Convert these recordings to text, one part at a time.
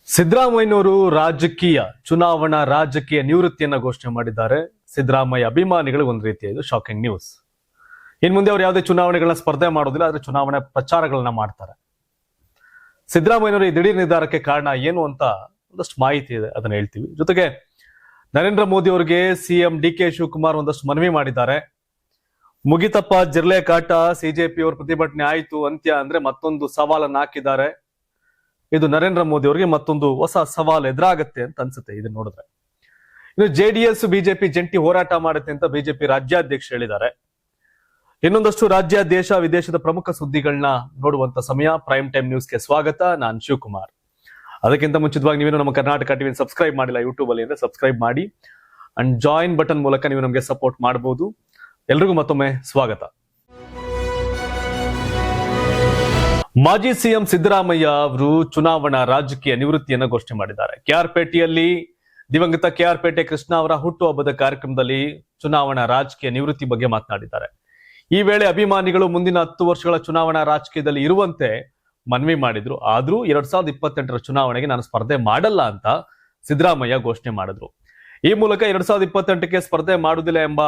ಸಿದ್ದರಾಮಯ್ಯನವರು ಚುನಾವಣಾ ರಾಜಕೀಯ ನಿವೃತ್ತಿಯನ್ನ ಘೋಷಣೆ ಮಾಡಿದ್ದಾರೆ. ಸಿದ್ದರಾಮಯ್ಯ ಅಭಿಮಾನಿಗಳು ಒಂದು ರೀತಿಯ ಇದು ಶಾಕಿಂಗ್ ನ್ಯೂಸ್. ಇನ್ ಮುಂದೆ ಅವರು ಯಾವುದೇ ಚುನಾವಣೆಗಳನ್ನ ಸ್ಪರ್ಧೆ ಮಾಡೋದಿಲ್ಲ, ಆದ್ರೆ ಚುನಾವಣೆ ಪ್ರಚಾರಗಳನ್ನ ಮಾಡ್ತಾರೆ. ಸಿದ್ದರಾಮಯ್ಯನವರು ಈ ದಿಢೀರ್ ನಿರ್ಧಾರಕ್ಕೆ ಕಾರಣ ಏನು ಅಂತ ಒಂದಷ್ಟು ಮಾಹಿತಿ ಇದೆ, ಅದನ್ನ ಹೇಳ್ತೀವಿ. ಜೊತೆಗೆ ನರೇಂದ್ರ ಮೋದಿ ಅವರಿಗೆ ಸಿಎಂ ಡಿ.ಕೆ. ಶಿವಕುಮಾರ್ ಒಂದಷ್ಟು ಮನವಿ ಮಾಡಿದ್ದಾರೆ. ಮುಗಿತಪ್ಪ ಜಿರ್ಲೆ ಕಾಟ, ಸಿಜೆಪಿ ಅವರು ಪ್ರತಿಭಟನೆ ಆಯ್ತು ಅಂತ್ಯ ಅಂದ್ರೆ ಮತ್ತೊಂದು ಸವಾಲನ್ನ ಹಾಕಿದ್ದಾರೆ. ಇದು ನರೇಂದ್ರ ಮೋದಿ ಅವರಿಗೆ ಮತ್ತೊಂದು ಹೊಸ ಸವಾಲು ಎದುರಾಗತ್ತೆ ಅಂತ ಅನ್ಸುತ್ತೆ ಇದನ್ನ ನೋಡಿದ್ರೆ. ಇನ್ನು ಜೆಡಿಎಸ್ ಬಿಜೆಪಿ ಜಂಟಿ ಹೋರಾಟ ಮಾಡುತ್ತೆ ಅಂತ ಬಿಜೆಪಿ ರಾಜ್ಯಾಧ್ಯಕ್ಷ ಹೇಳಿದ್ದಾರೆ. ಇನ್ನೊಂದಷ್ಟು ರಾಜ್ಯ ದೇಶ ವಿದೇಶದ ಪ್ರಮುಖ ಸುದ್ದಿಗಳನ್ನ ನೋಡುವಂತ ಸಮಯ. ಪ್ರೈಮ್ ಟೈಮ್ ನ್ಯೂಸ್ಗೆ ಸ್ವಾಗತ. ನಾನು ಶಿವಕುಮಾರ್. ಅದಕ್ಕಿಂತ ಮುಂಚಿತವಾಗಿ ನೀವೇನು ನಮ್ಮ ಕರ್ನಾಟಕ ಟಿವಿ ಸಬ್ಸ್ಕ್ರೈಬ್ ಮಾಡಿಲ್ಲ ಯೂಟ್ಯೂಬ್ ಅಲ್ಲಿ ಅಂದ್ರೆ ಸಬ್ಸ್ಕ್ರೈಬ್ ಮಾಡಿ ಅಂಡ್ ಜಾಯಿನ್ ಬಟನ್ ಮೂಲಕ ನೀವು ನಮಗೆ ಸಪೋರ್ಟ್ ಮಾಡಬಹುದು. ಎಲ್ರಿಗೂ ಮತ್ತೊಮ್ಮೆ ಸ್ವಾಗತ. ಮಾಜಿ ಸಿಎಂ ಸಿದ್ದರಾಮಯ್ಯ ಅವರು ಚುನಾವಣಾ ರಾಜಕೀಯ ನಿವೃತ್ತಿಯನ್ನು ಘೋಷಣೆ ಮಾಡಿದ್ದಾರೆ. ಕೆಆರ್ಪೇಟೆಯಲ್ಲಿ ದಿವಂಗತ ಕೆಆರ್ಪೇಟೆ ಕೃಷ್ಣ ಅವರ ಹುಟ್ಟುಹಬ್ಬದ ಕಾರ್ಯಕ್ರಮದಲ್ಲಿ ಚುನಾವಣಾ ರಾಜಕೀಯ ನಿವೃತ್ತಿ ಬಗ್ಗೆ ಮಾತನಾಡಿದ್ದಾರೆ. ಈ ವೇಳೆ ಅಭಿಮಾನಿಗಳು ಮುಂದಿನ 10 ವರ್ಷಗಳ ಚುನಾವಣಾ ರಾಜಕೀಯದಲ್ಲಿ ಇರುವಂತೆ ಮನವಿ ಮಾಡಿದ್ರು. ಆದ್ರೂ 2028ರ ಚುನಾವಣೆಗೆ ನಾನು ಸ್ಪರ್ಧೆ ಮಾಡಲ್ಲ ಅಂತ ಸಿದ್ದರಾಮಯ್ಯ ಘೋಷಣೆ ಮಾಡಿದ್ರು. ಈ ಮೂಲಕ 2028ಕ್ಕೆ ಸ್ಪರ್ಧೆ ಮಾಡುವುದಿಲ್ಲ ಎಂಬ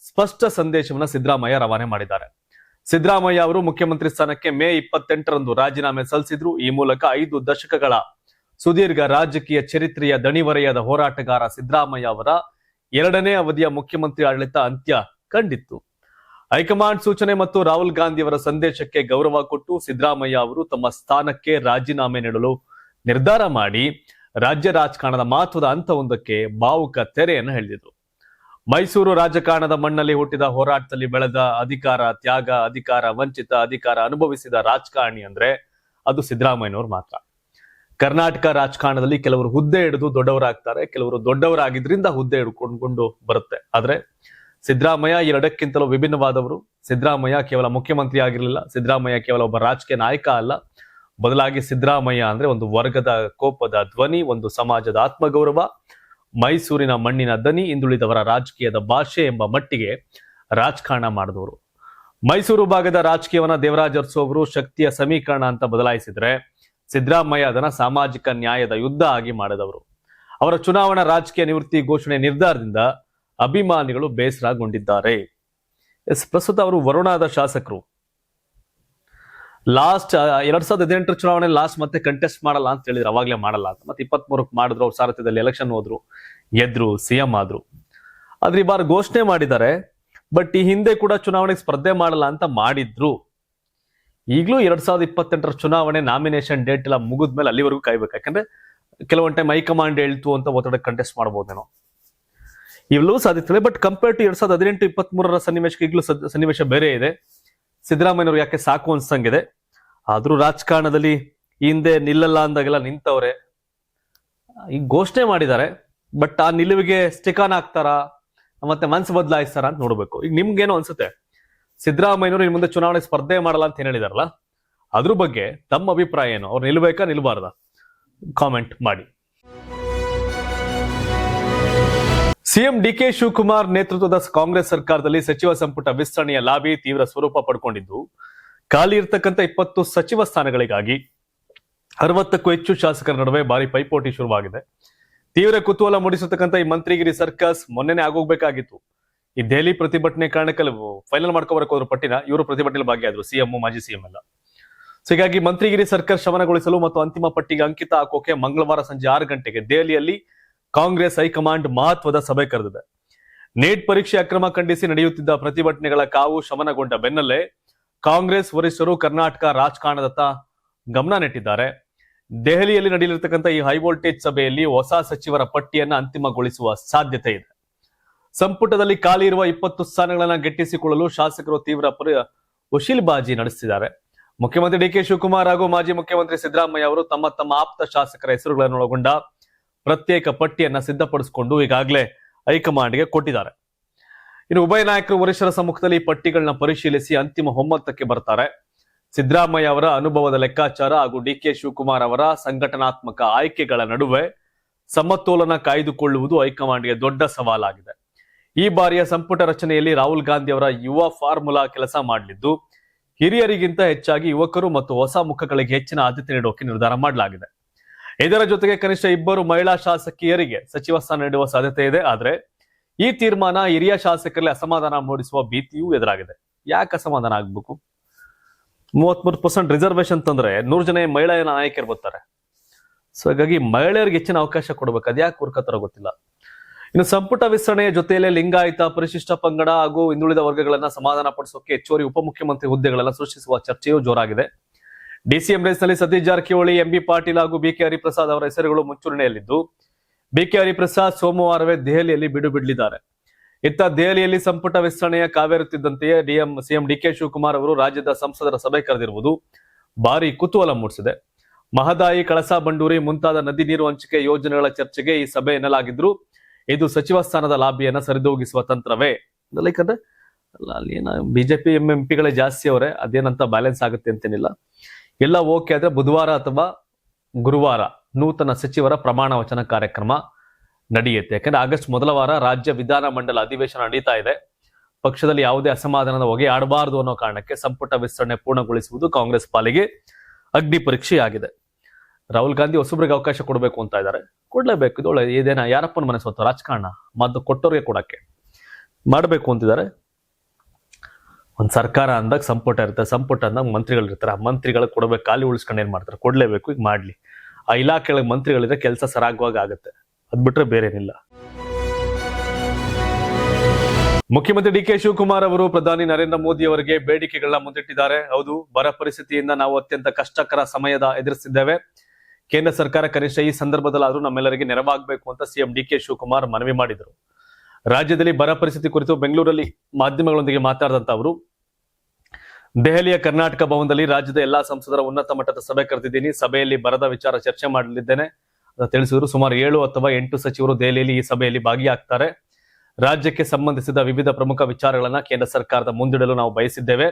ಸ್ಪಷ್ಟ ಸಂದೇಶವನ್ನ ಸಿದ್ದರಾಮಯ್ಯ ರವಾನೆ ಮಾಡಿದ್ದಾರೆ. ಸಿದ್ದರಾಮಯ್ಯ ಅವರು ಮುಖ್ಯಮಂತ್ರಿ ಸ್ಥಾನಕ್ಕೆ ಮೇ 28ರಂದು ರಾಜೀನಾಮೆ ಸಲ್ಲಿಸಿದ್ರು. ಈ ಮೂಲಕ 5 ದಶಕಗಳ ಸುದೀರ್ಘ ರಾಜಕೀಯ ಚರಿತ್ರೆಯ ದಣಿವರೆಯದ ಹೋರಾಟಗಾರ ಸಿದ್ದರಾಮಯ್ಯ ಅವರ 2ನೇ ಅವಧಿಯ ಮುಖ್ಯಮಂತ್ರಿ ಆಡಳಿತ ಅಂತ್ಯ ಕಂಡಿತ್ತು. ಹೈಕಮಾಂಡ್ ಸೂಚನೆ ಮತ್ತು ರಾಹುಲ್ ಗಾಂಧಿ ಅವರ ಸಂದೇಶಕ್ಕೆ ಗೌರವ ಕೊಟ್ಟು ಸಿದ್ದರಾಮಯ್ಯ ಅವರು ತಮ್ಮ ಸ್ಥಾನಕ್ಕೆ ರಾಜೀನಾಮೆ ನೀಡಲು ನಿರ್ಧಾರ ಮಾಡಿ ರಾಜ್ಯ ರಾಜಕಾರಣದ ಮಹತ್ವದ ಹಂತವೊಂದಕ್ಕೆ ಭಾವುಕ ತೆರೆಯನ್ನು ಎಳೆದಿದ್ರು. ಮೈಸೂರು ರಾಜಕಾರಣದ ಮಣ್ಣಲ್ಲಿ ಹುಟ್ಟಿದ ಹೋರಾಟದಲ್ಲಿ ಬೆಳೆದ ಅಧಿಕಾರ ತ್ಯಾಗ, ಅಧಿಕಾರ ವಂಚಿತ, ಅಧಿಕಾರ ಅನುಭವಿಸಿದ ರಾಜಕಾರಣಿ ಅಂದ್ರೆ ಅದು ಸಿದ್ದರಾಮಯ್ಯನವರು ಮಾತ್ರ. ಕರ್ನಾಟಕ ರಾಜಕಾರಣದಲ್ಲಿ ಕೆಲವರು ಹುದ್ದೆ ಹಿಡಿದು ದೊಡ್ಡವರಾಗ್ತಾರೆ, ಕೆಲವರು ದೊಡ್ಡವರಾಗಿದ್ರಿಂದ ಹುದ್ದೆ ಹಿಡ್ಕೊಂಡು ಬರುತ್ತೆ. ಆದ್ರೆ ಸಿದ್ದರಾಮಯ್ಯ ಎರಡಕ್ಕಿಂತಲೂ ವಿಭಿನ್ನವಾದವರು. ಸಿದ್ದರಾಮಯ್ಯ ಕೇವಲ ಮುಖ್ಯಮಂತ್ರಿ ಆಗಿರಲಿಲ್ಲ, ಸಿದ್ದರಾಮಯ್ಯ ಕೇವಲ ಒಬ್ಬ ರಾಜಕೀಯ ನಾಯಕ ಅಲ್ಲ, ಬದಲಾಗಿ ಸಿದ್ದರಾಮಯ್ಯ ಅಂದ್ರೆ ಒಂದು ವರ್ಗದ ಕೋಪದ ಧ್ವನಿ, ಒಂದು ಸಮಾಜದ ಆತ್ಮಗೌರವ, ಮೈಸೂರಿನ ಮಣ್ಣಿನ ದನಿ, ಹಿಂದುಳಿದವರ ರಾಜಕೀಯದ ಭಾಷೆ ಎಂಬ ಮಟ್ಟಿಗೆ ರಾಜಕಾರಣ ಮಾಡಿದವರು. ಮೈಸೂರು ಭಾಗದ ರಾಜಕೀಯವನ್ನ ದೇವರಾಜ ಅರಸು ಅವರು ಶಕ್ತಿಯ ಸಮೀಕರಣ ಅಂತ ಬದಲಾಯಿಸಿದ್ರೆ, ಸಿದ್ದರಾಮಯ್ಯ ಅದನ್ನ ಸಾಮಾಜಿಕ ನ್ಯಾಯದ ಯುದ್ಧ ಆಗಿ ಮಾಡಿದವರು. ಅವರ ಚುನಾವಣಾ ರಾಜಕೀಯ ನಿವೃತ್ತಿ ಘೋಷಣೆ ನಿರ್ಧಾರದಿಂದ ಅಭಿಮಾನಿಗಳು ಬೇಸರಗೊಂಡಿದ್ದಾರೆ. ಪ್ರಸ್ತುತ ಅವರು ವರುಣಾದ ಶಾಸಕರು. ಲಾಸ್ಟ್ 2018 ಚುನಾವಣೆ ಲಾಸ್ಟ್ ಮತ್ತೆ ಕಂಟೆಸ್ಟ್ ಮಾಡಲ್ಲ ಅಂತ ಹೇಳಿದ್ರು, ಅವಾಗ್ಲೇ ಮಾಡಲ್ಲ ಅಂತ. ಮತ್ತೆ 23ಕ್ಕೆ ಮಾಡಿದ್ರು, ಅವ್ರ ಸಾರಥ್ಯದಲ್ಲಿ ಎಲೆಕ್ಷನ್ ಹೋದ್ರು, ಗೆದ್ರು, ಸಿಎಂ ಆದ್ರು. ಆದ್ರೆ ಈ ಬಾರ ಘೋಷಣೆ ಮಾಡಿದ್ದಾರೆ. ಬಟ್ ಈ ಹಿಂದೆ ಕೂಡ ಚುನಾವಣೆಗೆ ಸ್ಪರ್ಧೆ ಮಾಡಲ್ಲ ಅಂತ ಮಾಡಿದ್ರು. ಈಗಲೂ 2028ರ ಚುನಾವಣೆ ನಾಮಿನೇಷನ್ ಡೇಟ್ ಎಲ್ಲ ಮುಗಿದ್ಮೇಲೆ ಅಲ್ಲಿವರೆಗೂ ಕಾಯ್ಬೇಕು. ಯಾಕಂದ್ರೆ ಕೆಲವೊಂದು ಟೈಮ್ ಹೈಕಮಾಂಡ್ ಹೇಳ್ತು ಅಂತ ಒತ್ತಡ ಕಂಟೆಸ್ಟ್ ಮಾಡಬಹುದೇನೋ, ಇವೆಲ್ಲವೂ ಸಾಧ್ಯತೆ. ಬಟ್ ಕಂಪೇರ್ ಟು 2018-23ರ ಸನ್ನಿವೇಶಕ್ಕೆ ಈಗಲೂ ಸನ್ನಿವೇಶ ಬೇರೆ ಇದೆ. ಸಿದ್ದರಾಮಯ್ಯನವರು ಯಾಕೆ ಸಾಕು ಅನ್ಸಂಗಿದೆ. ಆದ್ರೂ ರಾಜಕಾರಣದಲ್ಲಿ ಈ ಹಿಂದೆ ನಿಲ್ಲಲ್ಲ ಅಂದಾಗೆಲ್ಲ ನಿಂತವ್ರೆ. ಈಗ ಘೋಷಣೆ ಮಾಡಿದ್ದಾರೆ, ಬಟ್ ಆ ನಿಲುವಿಗೆ ಸ್ಟಿಕ್ ಆನ್ ಆಗ್ತಾರ ಮತ್ತೆ ಮನ್ಸು ಬದಲಾಯಿಸ್ತಾರ ಅಂತ ನೋಡ್ಬೇಕು. ಈಗ ನಿಮ್ಗೇನೋ ಅನ್ಸುತ್ತೆ, ಸಿದ್ದರಾಮಯ್ಯನವರು ಇನ್ನು ಮುಂದೆ ಚುನಾವಣೆ ಸ್ಪರ್ಧೆ ಮಾಡಲ್ಲ ಅಂತ ಏನ್ ಹೇಳಿದಾರಲ್ಲ, ಅದ್ರ ಬಗ್ಗೆ ತಮ್ಮ ಅಭಿಪ್ರಾಯ ಏನು? ಅವ್ರು ನಿಲ್ಬೇಕಾ ನಿಲ್ಬಾರ್ದ? ಕಾಮೆಂಟ್ ಮಾಡಿ. ಸಿಎಂ ಡಿ.ಕೆ. ಶಿವಕುಮಾರ್ ನೇತೃತ್ವದ ಕಾಂಗ್ರೆಸ್ ಸರ್ಕಾರದಲ್ಲಿ ಸಚಿವ ಸಂಪುಟ ವಿಸ್ತರಣೆಯ ಲಾಬಿ ತೀವ್ರ ಸ್ವರೂಪ ಪಡ್ಕೊಂಡಿದ್ದು, ಖಾಲಿ ಇರ್ತಕ್ಕಂಥ 20 ಸಚಿವ ಸ್ಥಾನಗಳಿಗಾಗಿ 60ಕ್ಕೂ ಹೆಚ್ಚು ಶಾಸಕರ ನಡುವೆ ಭಾರಿ ಪೈಪೋಟಿ ಶುರುವಾಗಿದೆ. ತೀವ್ರ ಕುತೂಹಲ ಮೂಡಿಸತಕ್ಕಂಥ ಈ ಮಂತ್ರಿಗಿರಿ ಸರ್ಕಸ್ ಮೊನ್ನೆನೆ ಆಗೋಗ್ಬೇಕಾಗಿತ್ತು. ಈ ದೆಹಲಿ ಪ್ರತಿಭಟನೆ ಕಾರಣಕ್ಕೆ ಫೈನಲ್ ಮಾಡ್ಕೋಬರಕ್ ಹೋದ್ರು ಪಟ್ಟಿನ, ಇವರು ಪ್ರತಿಭಟನೆಯಲ್ಲಿ ಭಾಗಿಯಾದ್ರು, ಸಿಎಂ ಮಾಜಿ ಸಿಎಂ ಎಲ್ಲ. ಸೊ ಹೀಗಾಗಿ ಮಂತ್ರಿಗಿರಿ ಸರ್ಕಸ್ ಶಮನಗೊಳಿಸಲು ಮತ್ತು ಅಂತಿಮ ಪಟ್ಟಿಗೆ ಅಂಕಿತ ಹಾಕೋಕೆ ಮಂಗಳವಾರ ಸಂಜೆ 6 ಗಂಟೆಗೆ ದೆಹಲಿಯಲ್ಲಿ ಕಾಂಗ್ರೆಸ್ ಹೈಕಮಾಂಡ್ ಮಹತ್ವದ ಸಭೆ ಕರೆದಿದೆ. ನೀಟ್ ಪರೀಕ್ಷೆ ಅಕ್ರಮ ಖಂಡಿಸಿ ನಡೆಯುತ್ತಿದ್ದ ಪ್ರತಿಭಟನೆಗಳ ಕಾವು ಶಮನಗೊಂಡ ಬೆನ್ನಲ್ಲೇ ಕಾಂಗ್ರೆಸ್ ವರಿಷ್ಠರು ಕರ್ನಾಟಕ ರಾಜಕಾರಣದತ್ತ ಗಮನ ನೆಟ್ಟಿದ್ದಾರೆ. ದೆಹಲಿಯಲ್ಲಿ ನಡೆಯಲಿರ್ತಕ್ಕಂಥ ಈ ಹೈವೋಲ್ಟೇಜ್ ಸಭೆಯಲ್ಲಿ ಹೊಸ ಸಚಿವರ ಪಟ್ಟಿಯನ್ನ ಅಂತಿಮಗೊಳಿಸುವ ಸಾಧ್ಯತೆ ಇದೆ. ಸಂಪುಟದಲ್ಲಿ ಖಾಲಿ ಇರುವ 20 ಸ್ಥಾನಗಳನ್ನ ಗೆಟ್ಟಿಸಿಕೊಳ್ಳಲು ಶಾಸಕರು ತೀವ್ರ ವಶೀಲ್ಬಾಜಿ ನಡೆಸಿದ್ದಾರೆ. ಮುಖ್ಯಮಂತ್ರಿ ಡಿ.ಕೆ. ಶಿವಕುಮಾರ್ ಹಾಗೂ ಮಾಜಿ ಮುಖ್ಯಮಂತ್ರಿ ಸಿದ್ದರಾಮಯ್ಯ ಅವರು ತಮ್ಮ ತಮ್ಮ ಆಪ್ತ ಶಾಸಕರ ಹೆಸರುಗಳನ್ನು ಒಳಗೊಂಡ ಪ್ರತ್ಯೇಕ ಪಟ್ಟಿಯನ್ನ ಸಿದ್ಧಪಡಿಸಿಕೊಂಡು ಈಗಾಗಲೇ ಹೈಕಮಾಂಡ್ಗೆ ಕೊಟ್ಟಿದ್ದಾರೆ. ಇನ್ನು ಉಭಯ ನಾಯಕರು ವರಿಷ್ಠರ ಸಮ್ಮುಖದಲ್ಲಿ ಈ ಪಟ್ಟಿಗಳನ್ನ ಪರಿಶೀಲಿಸಿ ಅಂತಿಮ ಒಮ್ಮತಕ್ಕೆ ಬರ್ತಾರೆ. ಸಿದ್ದರಾಮಯ್ಯ ಅವರ ಅನುಭವದ ಲೆಕ್ಕಾಚಾರ ಹಾಗೂ ಡಿ.ಕೆ. ಶಿವಕುಮಾರ್ ಅವರ ಸಂಘಟನಾತ್ಮಕ ಆಯ್ಕೆಗಳ ನಡುವೆ ಸಮತೋಲನ ಕಾಯ್ದುಕೊಳ್ಳುವುದು ಹೈಕಮಾಂಡ್ಗೆ ದೊಡ್ಡ ಸವಾಲಾಗಿದೆ. ಈ ಬಾರಿಯ ಸಂಪುಟ ರಚನೆಯಲ್ಲಿ ರಾಹುಲ್ ಗಾಂಧಿ ಅವರ ಯುವ ಫಾರ್ಮುಲಾ ಕೆಲಸ ಮಾಡಲಿದ್ದು, ಹಿರಿಯರಿಗಿಂತ ಹೆಚ್ಚಾಗಿ ಯುವಕರು ಮತ್ತು ಹೊಸ ಮುಖಗಳಿಗೆ ಹೆಚ್ಚಿನ ಆದ್ಯತೆ ನೀಡೋಕೆ ನಿರ್ಧಾರ ಮಾಡಲಾಗಿದೆ. ಇದರ ಜೊತೆಗೆ ಕನಿಷ್ಠ 2 ಮಹಿಳಾ ಶಾಸಕಿಯರಿಗೆ ಸಚಿವ ಸ್ಥಾನ ನೀಡುವ ಸಾಧ್ಯತೆ ಇದೆ. ಆದ್ರೆ ಈ ತೀರ್ಮಾನ ಹಿರಿಯ ಶಾಸಕರಲ್ಲಿ ಅಸಮಾಧಾನ ಮೂಡಿಸುವ ಭೀತಿಯೂ ಎದುರಾಗಿದೆ. ಯಾಕೆ ಅಸಮಾಧಾನ ಆಗ್ಬೇಕು? 33% ರಿಸರ್ವೇಶನ್ ತಂದ್ರೆ 100 ಜನ ಮಹಿಳಾ ನಾಯಕರು ಬರ್ತಾರೆ. ಸೊ ಹಾಗಾಗಿ ಮಹಿಳೆಯರಿಗೆ ಹೆಚ್ಚಿನ ಅವಕಾಶ ಕೊಡ್ಬೇಕು. ಅದ್ಯಾಕೆ ಕುರ್ಕತರ ಗೊತ್ತಿಲ್ಲ. ಇನ್ನು ಸಂಪುಟ ವಿಸ್ತರಣೆಯ ಜೊತೆಯಲ್ಲೇ ಲಿಂಗಾಯತ, ಪರಿಶಿಷ್ಟ ಪಂಗಡ ಹಾಗೂ ಹಿಂದುಳಿದ ವರ್ಗಗಳನ್ನ ಸಮಾಧಾನ ಪಡಿಸೋಕೆ ಹೆಚ್ಚುವರಿ ಉಪಮುಖ್ಯಮಂತ್ರಿ ಹುದ್ದೆಗಳೆಲ್ಲ ಸೃಷ್ಟಿಸುವ ಚರ್ಚೆಯೂ ಜೋರಾಗಿದೆ. ಡಿಸಿಎಂ ರೇಸ್ನಲ್ಲಿ ಸತೀಶ್ ಜಾರಕಿಹೊಳಿ, ಎಂಬಿ ಪಾಟೀಲ್ ಹಾಗೂ ಬಿಕೆ ಹರಿಪ್ರಸಾದ್ ಅವರ ಹೆಸರುಗಳು ಮುಂಚೂಣಿಯಲ್ಲಿದ್ದು, ಬಿಕೆ ಹರಿಪ್ರಸಾದ್ ಸೋಮವಾರವೇ ದೆಹಲಿಯಲ್ಲಿ ಬಿಡಲಿದ್ದಾರೆ. ಇತ್ತ ದೆಹಲಿಯಲ್ಲಿ ಸಂಪುಟ ವಿಸ್ತರಣೆಯ ಕಾವೇರುತ್ತಿದ್ದಂತೆಯೇ ಸಿಎಂ ಡಿಕೆ ಶಿವಕುಮಾರ್ ಅವರು ರಾಜ್ಯದ ಸಂಸದರ ಸಭೆ ಕರೆದಿರುವುದು ಭಾರಿ ಕುತೂಹಲ ಮೂಡಿಸಿದೆ. ಮಹದಾಯಿ, ಕಳಸಾ ಬಂಡೂರಿ ಮುಂತಾದ ನದಿ ನೀರು ಹಂಚಿಕೆ ಯೋಜನೆಗಳ ಚರ್ಚೆಗೆ ಈ ಸಭೆ ಎನ್ನಲಾಗಿದ್ರು ಇದು ಸಚಿವ ಸ್ಥಾನದ ಲಾಬಿಯನ್ನ ಸರಿದೂಗಿಸುವ ತಂತ್ರವೇ? ಯಾಕಂದ್ರೆ ಅಲ್ಲಿ ಬಿಜೆಪಿ ಎಂಪಿಗಳೇ ಜಾಸ್ತಿ ಅವರೇ, ಅದೇನಂತ ಬ್ಯಾಲೆನ್ಸ್ ಆಗುತ್ತೆ ಅಂತೇನಿಲ್ಲ. ಎಲ್ಲ ಓಕೆ ಆದ್ರೆ ಬುಧವಾರ ಅಥವಾ ಗುರುವಾರ ನೂತನ ಸಚಿವರ ಪ್ರಮಾಣ ವಚನ ಕಾರ್ಯಕ್ರಮ ನಡೆಯುತ್ತೆ. ಯಾಕಂದ್ರೆ ಆಗಸ್ಟ್ ಮೊದಲ ವಾರ ರಾಜ್ಯ ವಿಧಾನ ಮಂಡಲ ಅಧಿವೇಶನ ನಡೀತಾ ಇದೆ. ಪಕ್ಷದಲ್ಲಿ ಯಾವುದೇ ಅಸಮಾಧಾನದ ಹೊಗೆ ಆಡಬಾರದು ಅನ್ನೋ ಕಾರಣಕ್ಕೆ ಸಂಪುಟ ವಿಸ್ತರಣೆ ಪೂರ್ಣಗೊಳಿಸುವುದು ಕಾಂಗ್ರೆಸ್ ಪಾಲಿಗೆ ಅಗ್ನಿ ಪರೀಕ್ಷೆಯಾಗಿದೆ. ರಾಹುಲ್ ಗಾಂಧಿ ಹೊಸಬ್ರಿಗೆ ಅವಕಾಶ ಕೊಡಬೇಕು ಅಂತ ಇದ್ದಾರೆ. ಕೊಡ್ಲೇಬೇಕು. ಇದು ಒಳ್ಳೆ ಇದೇನ ಯಾರಪ್ಪನ ಮನೆ ಸ್ವತ್ತು ರಾಜಕಾರಣ ಮದ್ದು ಕೊಟ್ಟವ್ರಿಗೆ ಕೊಡಕ್ಕೆ ಮಾಡಬೇಕು ಅಂತಿದ್ದಾರೆ. ಒಂದ್ ಸರ್ಕಾರ ಅಂದಾಗ ಸಂಪುಟ ಇರುತ್ತೆ, ಸಂಪುಟ ಅಂದಾಗ ಮಂತ್ರಿಗಳು ಇರ್ತಾರೆ. ಆ ಮಂತ್ರಿಗಳಿಗೆ ಕೊಡಬೇಕು. ಖಾಲಿ ಉಳಿಸ್ಕೊಂಡು ಏನ್ ಮಾಡ್ತಾರೆ? ಕೊಡ್ಲೇಬೇಕು. ಈಗ ಮಾಡ್ಲಿ. ಆ ಇಲಾಖೆಗಳಿಗೆ ಮಂತ್ರಿಗಳಿದ್ರೆ ಕೆಲಸ ಸರಾಗವಾಗಿ ಆಗುತ್ತೆ. ಅದ್ ಬಿಟ್ರೆ ಬೇರೇನಿಲ್ಲ. ಮುಖ್ಯಮಂತ್ರಿ ಡಿಕೆ ಶಿವಕುಮಾರ್ ಅವರು ಪ್ರಧಾನಿ ನರೇಂದ್ರ ಮೋದಿ ಅವರಿಗೆ ಬೇಡಿಕೆಗಳನ್ನ ಮುಂದಿಟ್ಟಿದ್ದಾರೆ. ಹೌದು, ಬರ ಪರಿಸ್ಥಿತಿಯಿಂದ ನಾವು ಅತ್ಯಂತ ಕಷ್ಟಕರ ಸಮಯದ ಎದುರಿಸಿದ್ದೇವೆ. ಕೇಂದ್ರ ಸರ್ಕಾರ ಕನಿಷ್ಠ ಈ ಸಂದರ್ಭದಲ್ಲಾದ್ರೂ ನಮ್ಮೆಲ್ಲರಿಗೆ ನೆರವಾಗಬೇಕು ಅಂತ ಸಿಎಂ ಡಿಕೆ ಶಿವಕುಮಾರ್ ಮನವಿ ಮಾಡಿದರು. ರಾಜ್ಯದಲ್ಲಿ ಬರ ಪರಿಸ್ಥಿತಿ ಕುರಿತು ಬೆಂಗಳೂರಲ್ಲಿ ಮಾಧ್ಯಮಗಳೊಂದಿಗೆ ಮಾತನಾಡಿದಂತ ಅವರು, ದೆಹಲಿಯ ಕರ್ನಾಟಕ ಭವನದಲ್ಲಿ ರಾಜ್ಯದ ಎಲ್ಲಾ ಸಂಸದರ ಉನ್ನತ ಮಟ್ಟದ ಸಭೆ ಕರೆದಿದ್ದೀನಿ. ಸಭೆಯಲ್ಲಿ ಬರದ ವಿಚಾರ ಚರ್ಚೆ ಮಾಡಲಿದ್ದೇನೆ ಅಂತ ತಿಳಿಸಿದ್ರು. ಸುಮಾರು 7 ಅಥವಾ 8 ಸಚಿವರು ದೆಹಲಿಯಲ್ಲಿ ಈ ಸಭೆಯಲ್ಲಿ ಭಾಗಿಯಾಗ್ತಾರೆ. ರಾಜ್ಯಕ್ಕೆ ಸಂಬಂಧಿಸಿದ ವಿವಿಧ ಪ್ರಮುಖ ವಿಚಾರಗಳನ್ನ ಕೇಂದ್ರ ಸರ್ಕಾರದ ಮುಂದಿಡಲು ನಾವು ಬಯಸಿದ್ದೇವೆ.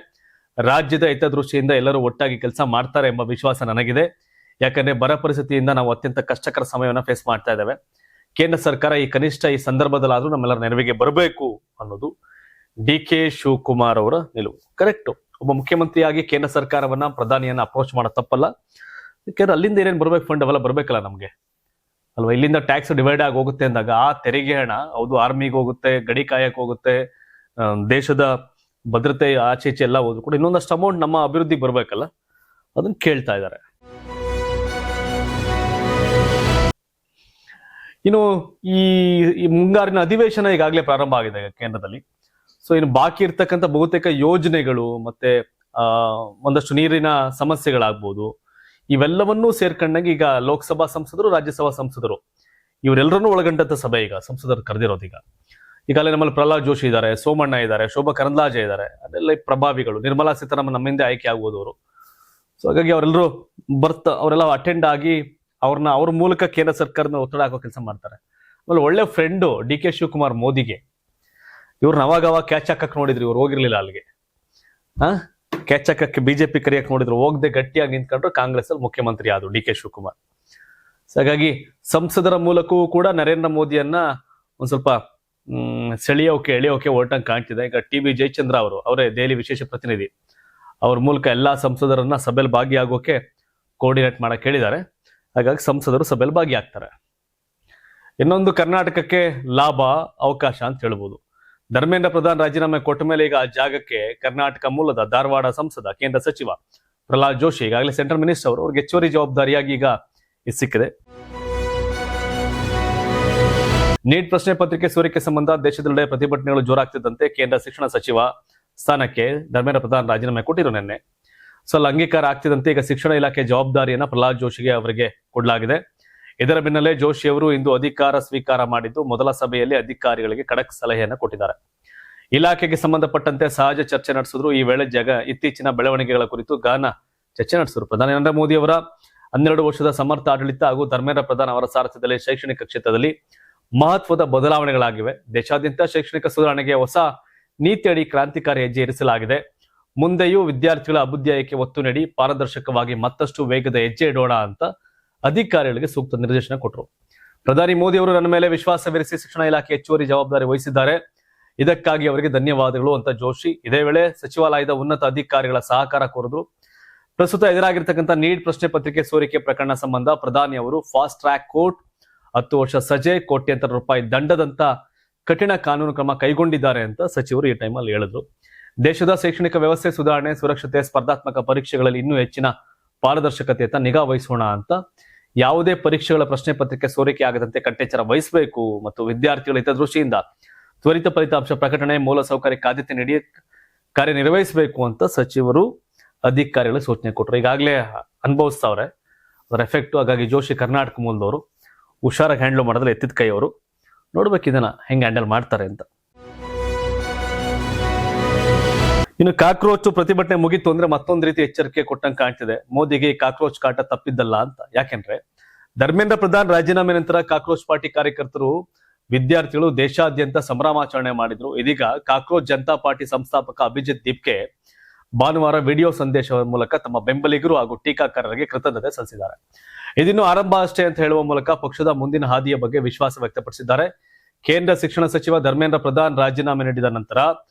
ರಾಜ್ಯದ ಹಿತದೃಷ್ಟಿಯಿಂದ ಎಲ್ಲರೂ ಒಟ್ಟಾಗಿ ಕೆಲಸ ಮಾಡ್ತಾರೆ ಎಂಬ ವಿಶ್ವಾಸ ನನಗಿದೆ. ಯಾಕಂದ್ರೆ ಬರ ಪರಿಸ್ಥಿತಿಯಿಂದ ನಾವು ಅತ್ಯಂತ ಕಷ್ಟಕರ ಸಮಯವನ್ನ ಫೇಸ್ ಮಾಡ್ತಾ ಇದ್ದೇವೆ. ಕೇಂದ್ರ ಸರ್ಕಾರ ಕನಿಷ್ಠ ಈ ಸಂದರ್ಭದಲ್ಲಾದ್ರೂ ನಮ್ಮೆಲ್ಲರ ನೆರವಿಗೆ ಬರಬೇಕು ಅನ್ನೋದು ಡಿಕೆ ಶಿವಕುಮಾರ್ ಅವರ ನಿಲುವು. ಕರೆಕ್ಟ್. ಒಬ್ಬ ಮುಖ್ಯಮಂತ್ರಿಯಾಗಿ ಕೇಂದ್ರ ಸರ್ಕಾರವನ್ನ, ಪ್ರಧಾನಿಯನ್ನ ಅಪ್ರೋಚ್ ಮಾಡೋ ತಪ್ಪಲ್ಲ. ಯಾಕಂದ್ರೆ ಅಲ್ಲಿಂದ ಏನೇನು ಬರ್ಬೇಕು, ಫಂಡ್ ಅವೆಲ್ಲ ಬರ್ಬೇಕಲ್ಲ ನಮ್ಗೆ ಅಲ್ವಾ? ಇಲ್ಲಿಂದ ಟ್ಯಾಕ್ಸ್ ಡಿವೈಡ್ ಆಗಿ ಹೋಗುತ್ತೆ ಅಂದಾಗ ಆ ತೆರಿಗೆ ಹಣ ಹೌದು ಆರ್ಮಿಗೆ ಹೋಗುತ್ತೆ, ಗಡಿ ಕಾಯಕ್ ಹೋಗುತ್ತೆ, ದೇಶದ ಭದ್ರತೆ ಆಚೆ ಈಚೆ ಎಲ್ಲ ಹೋದ್ರು ಕೂಡ ಇನ್ನೊಂದಷ್ಟು ಅಮೌಂಟ್ ನಮ್ಮ ಅಭಿವೃದ್ಧಿಗೆ ಬರ್ಬೇಕಲ್ಲ, ಅದನ್ನ ಕೇಳ್ತಾ ಇದ್ದಾರೆ. ಇನ್ನು ಈ ಮುಂಗಾರಿನ ಅಧಿವೇಶನ ಈಗಾಗಲೇ ಪ್ರಾರಂಭ ಆಗಿದೆ ಕೇಂದ್ರದಲ್ಲಿ. ಸೊ ಇನ್ನು ಬಾಕಿ ಇರ್ತಕ್ಕಂಥ ಬಹುತೇಕ ಯೋಜನೆಗಳು ಮತ್ತೆ ಒಂದಷ್ಟು ನೀರಿನ ಸಮಸ್ಯೆಗಳಾಗ್ಬೋದು, ಇವೆಲ್ಲವನ್ನೂ ಸೇರ್ಕೊಂಡಾಗ ಈಗ ಲೋಕಸಭಾ ಸಂಸದರು, ರಾಜ್ಯಸಭಾ ಸಂಸದರು ಇವರೆಲ್ಲರನ್ನೂ ಒಳಗೊಂಡಂತ ಸಭೆ ಈಗ ಸಂಸದರು ಕರೆದಿರೋದು. ಈಗಾಗಲೇ ನಮ್ಮಲ್ಲಿ ಪ್ರಹ್ಲಾದ್ ಜೋಶಿ ಇದ್ದಾರೆ, ಸೋಮಣ್ಣ ಇದ್ದಾರೆ, ಶೋಭಾ ಕರಂದ್ಲಾಜೆ ಇದ್ದಾರೆ. ಅದೆಲ್ಲ ಪ್ರಭಾವಿಗಳು. ನಿರ್ಮಲಾ ಸೀತಾರಾಮನ್ ನಮ್ಮಿಂದ ಆಯ್ಕೆ ಆಗುವುದವರು. ಸೊ ಹಾಗಾಗಿ ಅವರೆಲ್ಲರೂ ಅವರೆಲ್ಲ ಅಟೆಂಡ್ ಆಗಿ ಅವ್ರ ಮೂಲಕ ಕೇಂದ್ರ ಸರ್ಕಾರದ ಒತ್ತಡ ಹಾಕೋ ಕೆಲಸ ಮಾಡ್ತಾರೆ. ಆಮೇಲೆ ಒಳ್ಳೆ ಫ್ರೆಂಡು ಡಿ ಕೆ ಶಿವಕುಮಾರ್ ಮೋದಿಗೆ. ಇವ್ರನ್ನ ಅವಾಗ ಕ್ಯಾಚ್ ಹಾಕಕ್ ನೋಡಿದ್ರು, ಇವ್ರು ಹೋಗಿರ್ಲಿಲ್ಲ ಅಲ್ಲಿಗೆ. ಕ್ಯಾಚ್ ಹಾಕಕ್ಕೆ ಬಿಜೆಪಿ ಕರಿಯಕ್ ನೋಡಿದ್ರು, ಹೋಗದೆ ಗಟ್ಟಿಯಾಗಿ ನಿಂತ್ಕೊಂಡ್ರು. ಕಾಂಗ್ರೆಸ್ ಅಲ್ಲಿ ಮುಖ್ಯಮಂತ್ರಿ ಆದ್ರು ಡಿ ಕೆ ಶಿವಕುಮಾರ್. ಹಾಗಾಗಿ ಸಂಸದರ ಮೂಲಕವೂ ಕೂಡ ನರೇಂದ್ರ ಮೋದಿಯನ್ನ ಒಂದ್ ಸ್ವಲ್ಪ ಎಳೆಯೋಕೆ ಹೊರಟಂಗೆ ಕಾಣ್ತಿದೆ. ಈಗ ಟಿ ಬಿ ಜಯಚಂದ್ರ ಅವರೇ ದೆಹಲಿ ವಿಶೇಷ ಪ್ರತಿನಿಧಿ. ಅವ್ರ ಮೂಲಕ ಎಲ್ಲಾ ಸಂಸದರನ್ನ ಸಭೆಯಲ್ಲಿ ಭಾಗಿಯಾಗೋಕೆ ಕೋಆರ್ಡಿನೇಟ್ ಮಾಡಕ್ ಹೇಳಿದ್ದಾರೆ. ಹಾಗಾಗಿ ಸಂಸದರು ಸಭೆಯಲ್ಲಿ ಭಾಗಿಯಾಗ್ತಾರೆ. ಇನ್ನೊಂದು ಕರ್ನಾಟಕಕ್ಕೆ ಲಾಭ, ಅವಕಾಶ ಅಂತ ಹೇಳ್ಬೋದು. ಧರ್ಮೇಂದ್ರ ಪ್ರಧಾನ್ ರಾಜೀನಾಮೆ ಕೊಟ್ಟ ಮೇಲೆ ಈಗ ಆ ಜಾಗಕ್ಕೆ ಕರ್ನಾಟಕ ಮೂಲದ ಧಾರವಾಡ ಸಂಸದ, ಕೇಂದ್ರ ಸಚಿವ ಪ್ರಹ್ಲಾದ್ ಜೋಶಿ, ಈಗಾಗಲೇ ಸೆಂಟ್ರಲ್ ಮಿನಿಸ್ಟರ್ ಅವ್ರಿಗೆ ಹೆಚ್ಚುವರಿ ಜವಾಬ್ದಾರಿಯಾಗಿ ಈಗ ಸಿಕ್ಕಿದೆ. ನೀಟ್ ಪ್ರಶ್ನೆ ಪತ್ರಿಕೆ ಸೋರಿಕೆ ಸಂಬಂಧ ದೇಶದೆಲ್ಲೆಡೆ ಪ್ರತಿಭಟನೆಗಳು ಜೋರಾಗ್ತಿದ್ದಂತೆ ಕೇಂದ್ರ ಶಿಕ್ಷಣ ಸಚಿವ ಸ್ಥಾನಕ್ಕೆ ಧರ್ಮೇಂದ್ರ ಪ್ರಧಾನ್ ರಾಜೀನಾಮೆ ಕೊಟ್ಟಿದ್ರು ನಿನ್ನೆ. ಸೊ ಅಲ್ಲಿ ಅಂಗೀಕಾರ ಆಗ್ತಿದ್ದಂತೆ ಈಗ ಶಿಕ್ಷಣ ಇಲಾಖೆ ಜವಾಬ್ದಾರಿಯನ್ನ ಪ್ರಹ್ಲಾದ್ ಜೋಶಿಗೆ ಅವರಿಗೆ ಕೊಡಲಾಗಿದೆ. ಇದರ ಬೆನ್ನಲ್ಲೇ ಜೋಶಿ ಅವರು ಇಂದು ಅಧಿಕಾರ ಸ್ವೀಕಾರ ಮಾಡಿದ್ದು ಮೊದಲ ಸಭೆಯಲ್ಲಿ ಅಧಿಕಾರಿಗಳಿಗೆ ಖಡಕ್ ಸಲಹೆಯನ್ನು ಕೊಟ್ಟಿದ್ದಾರೆ. ಇಲಾಖೆಗೆ ಸಂಬಂಧಪಟ್ಟಂತೆ ಸಹಜ ಚರ್ಚೆ ನಡೆಸಿದ್ರು. ಈ ವೇಳೆ ಇತ್ತೀಚಿನ ಬೆಳವಣಿಗೆಗಳ ಕುರಿತು ಗಹನ ಚರ್ಚೆ ನಡೆಸಿದ್ರು. ಪ್ರಧಾನಿ ನರೇಂದ್ರ ಮೋದಿ ಅವರ 12 ವರ್ಷದ ಸಮರ್ಥ ಆಡಳಿತ ಹಾಗೂ ಧರ್ಮೇಂದ್ರ ಪ್ರಧಾನ್ ಅವರ ಸಾರಥ್ಯದಲ್ಲಿ ಶೈಕ್ಷಣಿಕ ಕ್ಷೇತ್ರದಲ್ಲಿ ಮಹತ್ವದ ಬದಲಾವಣೆಗಳಾಗಿವೆ. ದೇಶಾದ್ಯಂತ ಶೈಕ್ಷಣಿಕ ಸುಧಾರಣೆಗೆ ಹೊಸ ನೀತಿಯಡಿ ಕ್ರಾಂತಿಕಾರಿ ಹೆಜ್ಜೆ ಇರಿಸಲಾಗಿದೆ. ಮುಂದೆಯೂ ವಿದ್ಯಾರ್ಥಿಗಳ ಅಭ್ಯುದಯಕ್ಕೆ ಒತ್ತು ನೀಡಿ ಪಾರದರ್ಶಕವಾಗಿ ಮತ್ತಷ್ಟು ವೇಗದ ಹೆಜ್ಜೆ ಇಡೋಣ ಅಂತ ಅಧಿಕಾರಿಗಳಿಗೆ ಸೂಕ್ತ ನಿರ್ದೇಶನ ಕೊಟ್ಟರು. ಪ್ರಧಾನಿ ಮೋದಿ ಅವರು ನನ್ನ ಮೇಲೆ ವಿಶ್ವಾಸವಿರಿಸಿ ಶಿಕ್ಷಣ ಇಲಾಖೆ ಹೆಚ್ಚುವರಿ ಜವಾಬ್ದಾರಿ ವಹಿಸಿದ್ದಾರೆ. ಇದಕ್ಕಾಗಿ ಅವರಿಗೆ ಧನ್ಯವಾದಗಳು ಅಂತ ಜೋಶಿ ಇದೇ ವೇಳೆ ಸಚಿವಾಲಯದ ಉನ್ನತ ಅಧಿಕಾರಿಗಳ ಸಹಕಾರ ಕೋರಿದ್ರು. ಪ್ರಸ್ತುತ ಎದುರಾಗಿರ್ತಕ್ಕಂಥ ನೀಟ್ ಪ್ರಶ್ನೆ ಪತ್ರಿಕೆ ಸೋರಿಕೆ ಪ್ರಕರಣ ಸಂಬಂಧ ಪ್ರಧಾನಿ ಅವರು ಫಾಸ್ಟ್ ಟ್ರ್ಯಾಕ್ ಕೋರ್ಟ್ 10 ವರ್ಷ ಸಜೆ ಕೋಟ್ಯಂತರ ರೂಪಾಯಿ ದಂಡದಂತ ಕಠಿಣ ಕಾನೂನು ಕ್ರಮ ಕೈಗೊಂಡಿದ್ದಾರೆ ಅಂತ ಸಚಿವರು ಈ ಟೈಮಲ್ಲಿ ಹೇಳಿದ್ರು. ದೇಶದ ಶೈಕ್ಷಣಿಕ ವ್ಯವಸ್ಥೆ ಸುಧಾರಣೆ, ಸುರಕ್ಷತೆ, ಸ್ಪರ್ಧಾತ್ಮಕ ಪರೀಕ್ಷೆಗಳಲ್ಲಿ ಇನ್ನೂ ಹೆಚ್ಚಿನ ಪಾರದರ್ಶಕತೆಯತ್ತ ನಿಗಾ ವಹಿಸೋಣ ಅಂತ ಯಾವುದೇ ಪರೀಕ್ಷೆಗಳ ಪ್ರಶ್ನೆ ಪತ್ರಿಕೆ ಸೋರಿಕೆ ಆಗದಂತೆ ಕಟ್ಟೆಚ್ಚರ ವಹಿಸಬೇಕು ಮತ್ತು ವಿದ್ಯಾರ್ಥಿಗಳ ಹಿತದೃಷ್ಟಿಯಿಂದ ತ್ವರಿತ ಫಲಿತಾಂಶ ಪ್ರಕಟಣೆ, ಮೂಲಸೌಕರ್ಯಕ್ಕೆ ಆದ್ಯತೆ ನೀಡಿ ಕಾರ್ಯನಿರ್ವಹಿಸಬೇಕು ಅಂತ ಸಚಿವರು ಅಧಿಕಾರಿಗಳು ಸೂಚನೆ ಕೊಟ್ಟರು. ಈಗಾಗಲೇ ಅನುಭವಿಸ್ತಾವ್ರೆ ಅದರ ಎಫೆಕ್ಟ್. ಹಾಗಾಗಿ ಜೋಶಿ ಕರ್ನಾಟಕ ಮೂಲದವರು ಹುಷಾರಾಗಿ ಹ್ಯಾಂಡಲ್ ಮಾಡೋದ್ರಲ್ಲಿ ಎತ್ತಿದ ಕೈ ಅವರು. ನೋಡ್ಬೇಕು ಇದನ್ನ ಹೆಂಗೆ ಹ್ಯಾಂಡಲ್ ಮಾಡ್ತಾರೆ ಅಂತ. ಇನ್ನು ಕಾಕ್ರೋಚ್ ಪ್ರತಿಭಟನೆ ಮುಗಿತು ಅಂದ್ರೆ ಮತ್ತೊಂದು ರೀತಿ ಎಚ್ಚರಿಕೆ ಕೊಟ್ಟಂಗೆ ಕಾಣ್ತಿದೆ. ಮೋದಿಗೆ ಕಾಕ್ರೋಚ್ ಕಾಟ ತಪ್ಪಿದ್ದಲ್ಲ ಅಂತ. ಯಾಕೆಂದ್ರೆ ಧರ್ಮೇಂದ್ರ ಪ್ರಧಾನ್ ರಾಜೀನಾಮೆ ನಂತರ ಕಾಕ್ರೋಚ್ ಪಾರ್ಟಿ ಕಾರ್ಯಕರ್ತರು, ವಿದ್ಯಾರ್ಥಿಗಳು ದೇಶಾದ್ಯಂತ ಸಂಭ್ರಮಾಚರಣೆ ಮಾಡಿದ್ರು. ಇದೀಗ ಕಾಕ್ರೋಚ್ ಜನತಾ ಪಾರ್ಟಿ ಸಂಸ್ಥಾಪಕ ಅಭಿಜಿತ್ ದೀಪ್ಗೆ ಭಾನುವಾರ ವಿಡಿಯೋ ಸಂದೇಶದ ಮೂಲಕ ತಮ್ಮ ಬೆಂಬಲಿಗರು ಹಾಗೂ ಟೀಕಾಕಾರರಿಗೆ ಕೃತಜ್ಞತೆ ಸಲ್ಲಿಸಿದ್ದಾರೆ. ಇದಿನ್ನು ಆರಂಭ ಅಷ್ಟೇ ಅಂತ ಹೇಳುವ ಮೂಲಕ ಪಕ್ಷದ ಮುಂದಿನ ಹಾದಿಯ ಬಗ್ಗೆ ವಿಶ್ವಾಸ ವ್ಯಕ್ತಪಡಿಸಿದ್ದಾರೆ. ಕೇಂದ್ರ ಶಿಕ್ಷಣ ಸಚಿವ ಧರ್ಮೇಂದ್ರ ಪ್ರಧಾನ್ ರಾಜೀನಾಮೆ ನೀಡಿದ ನಂತರ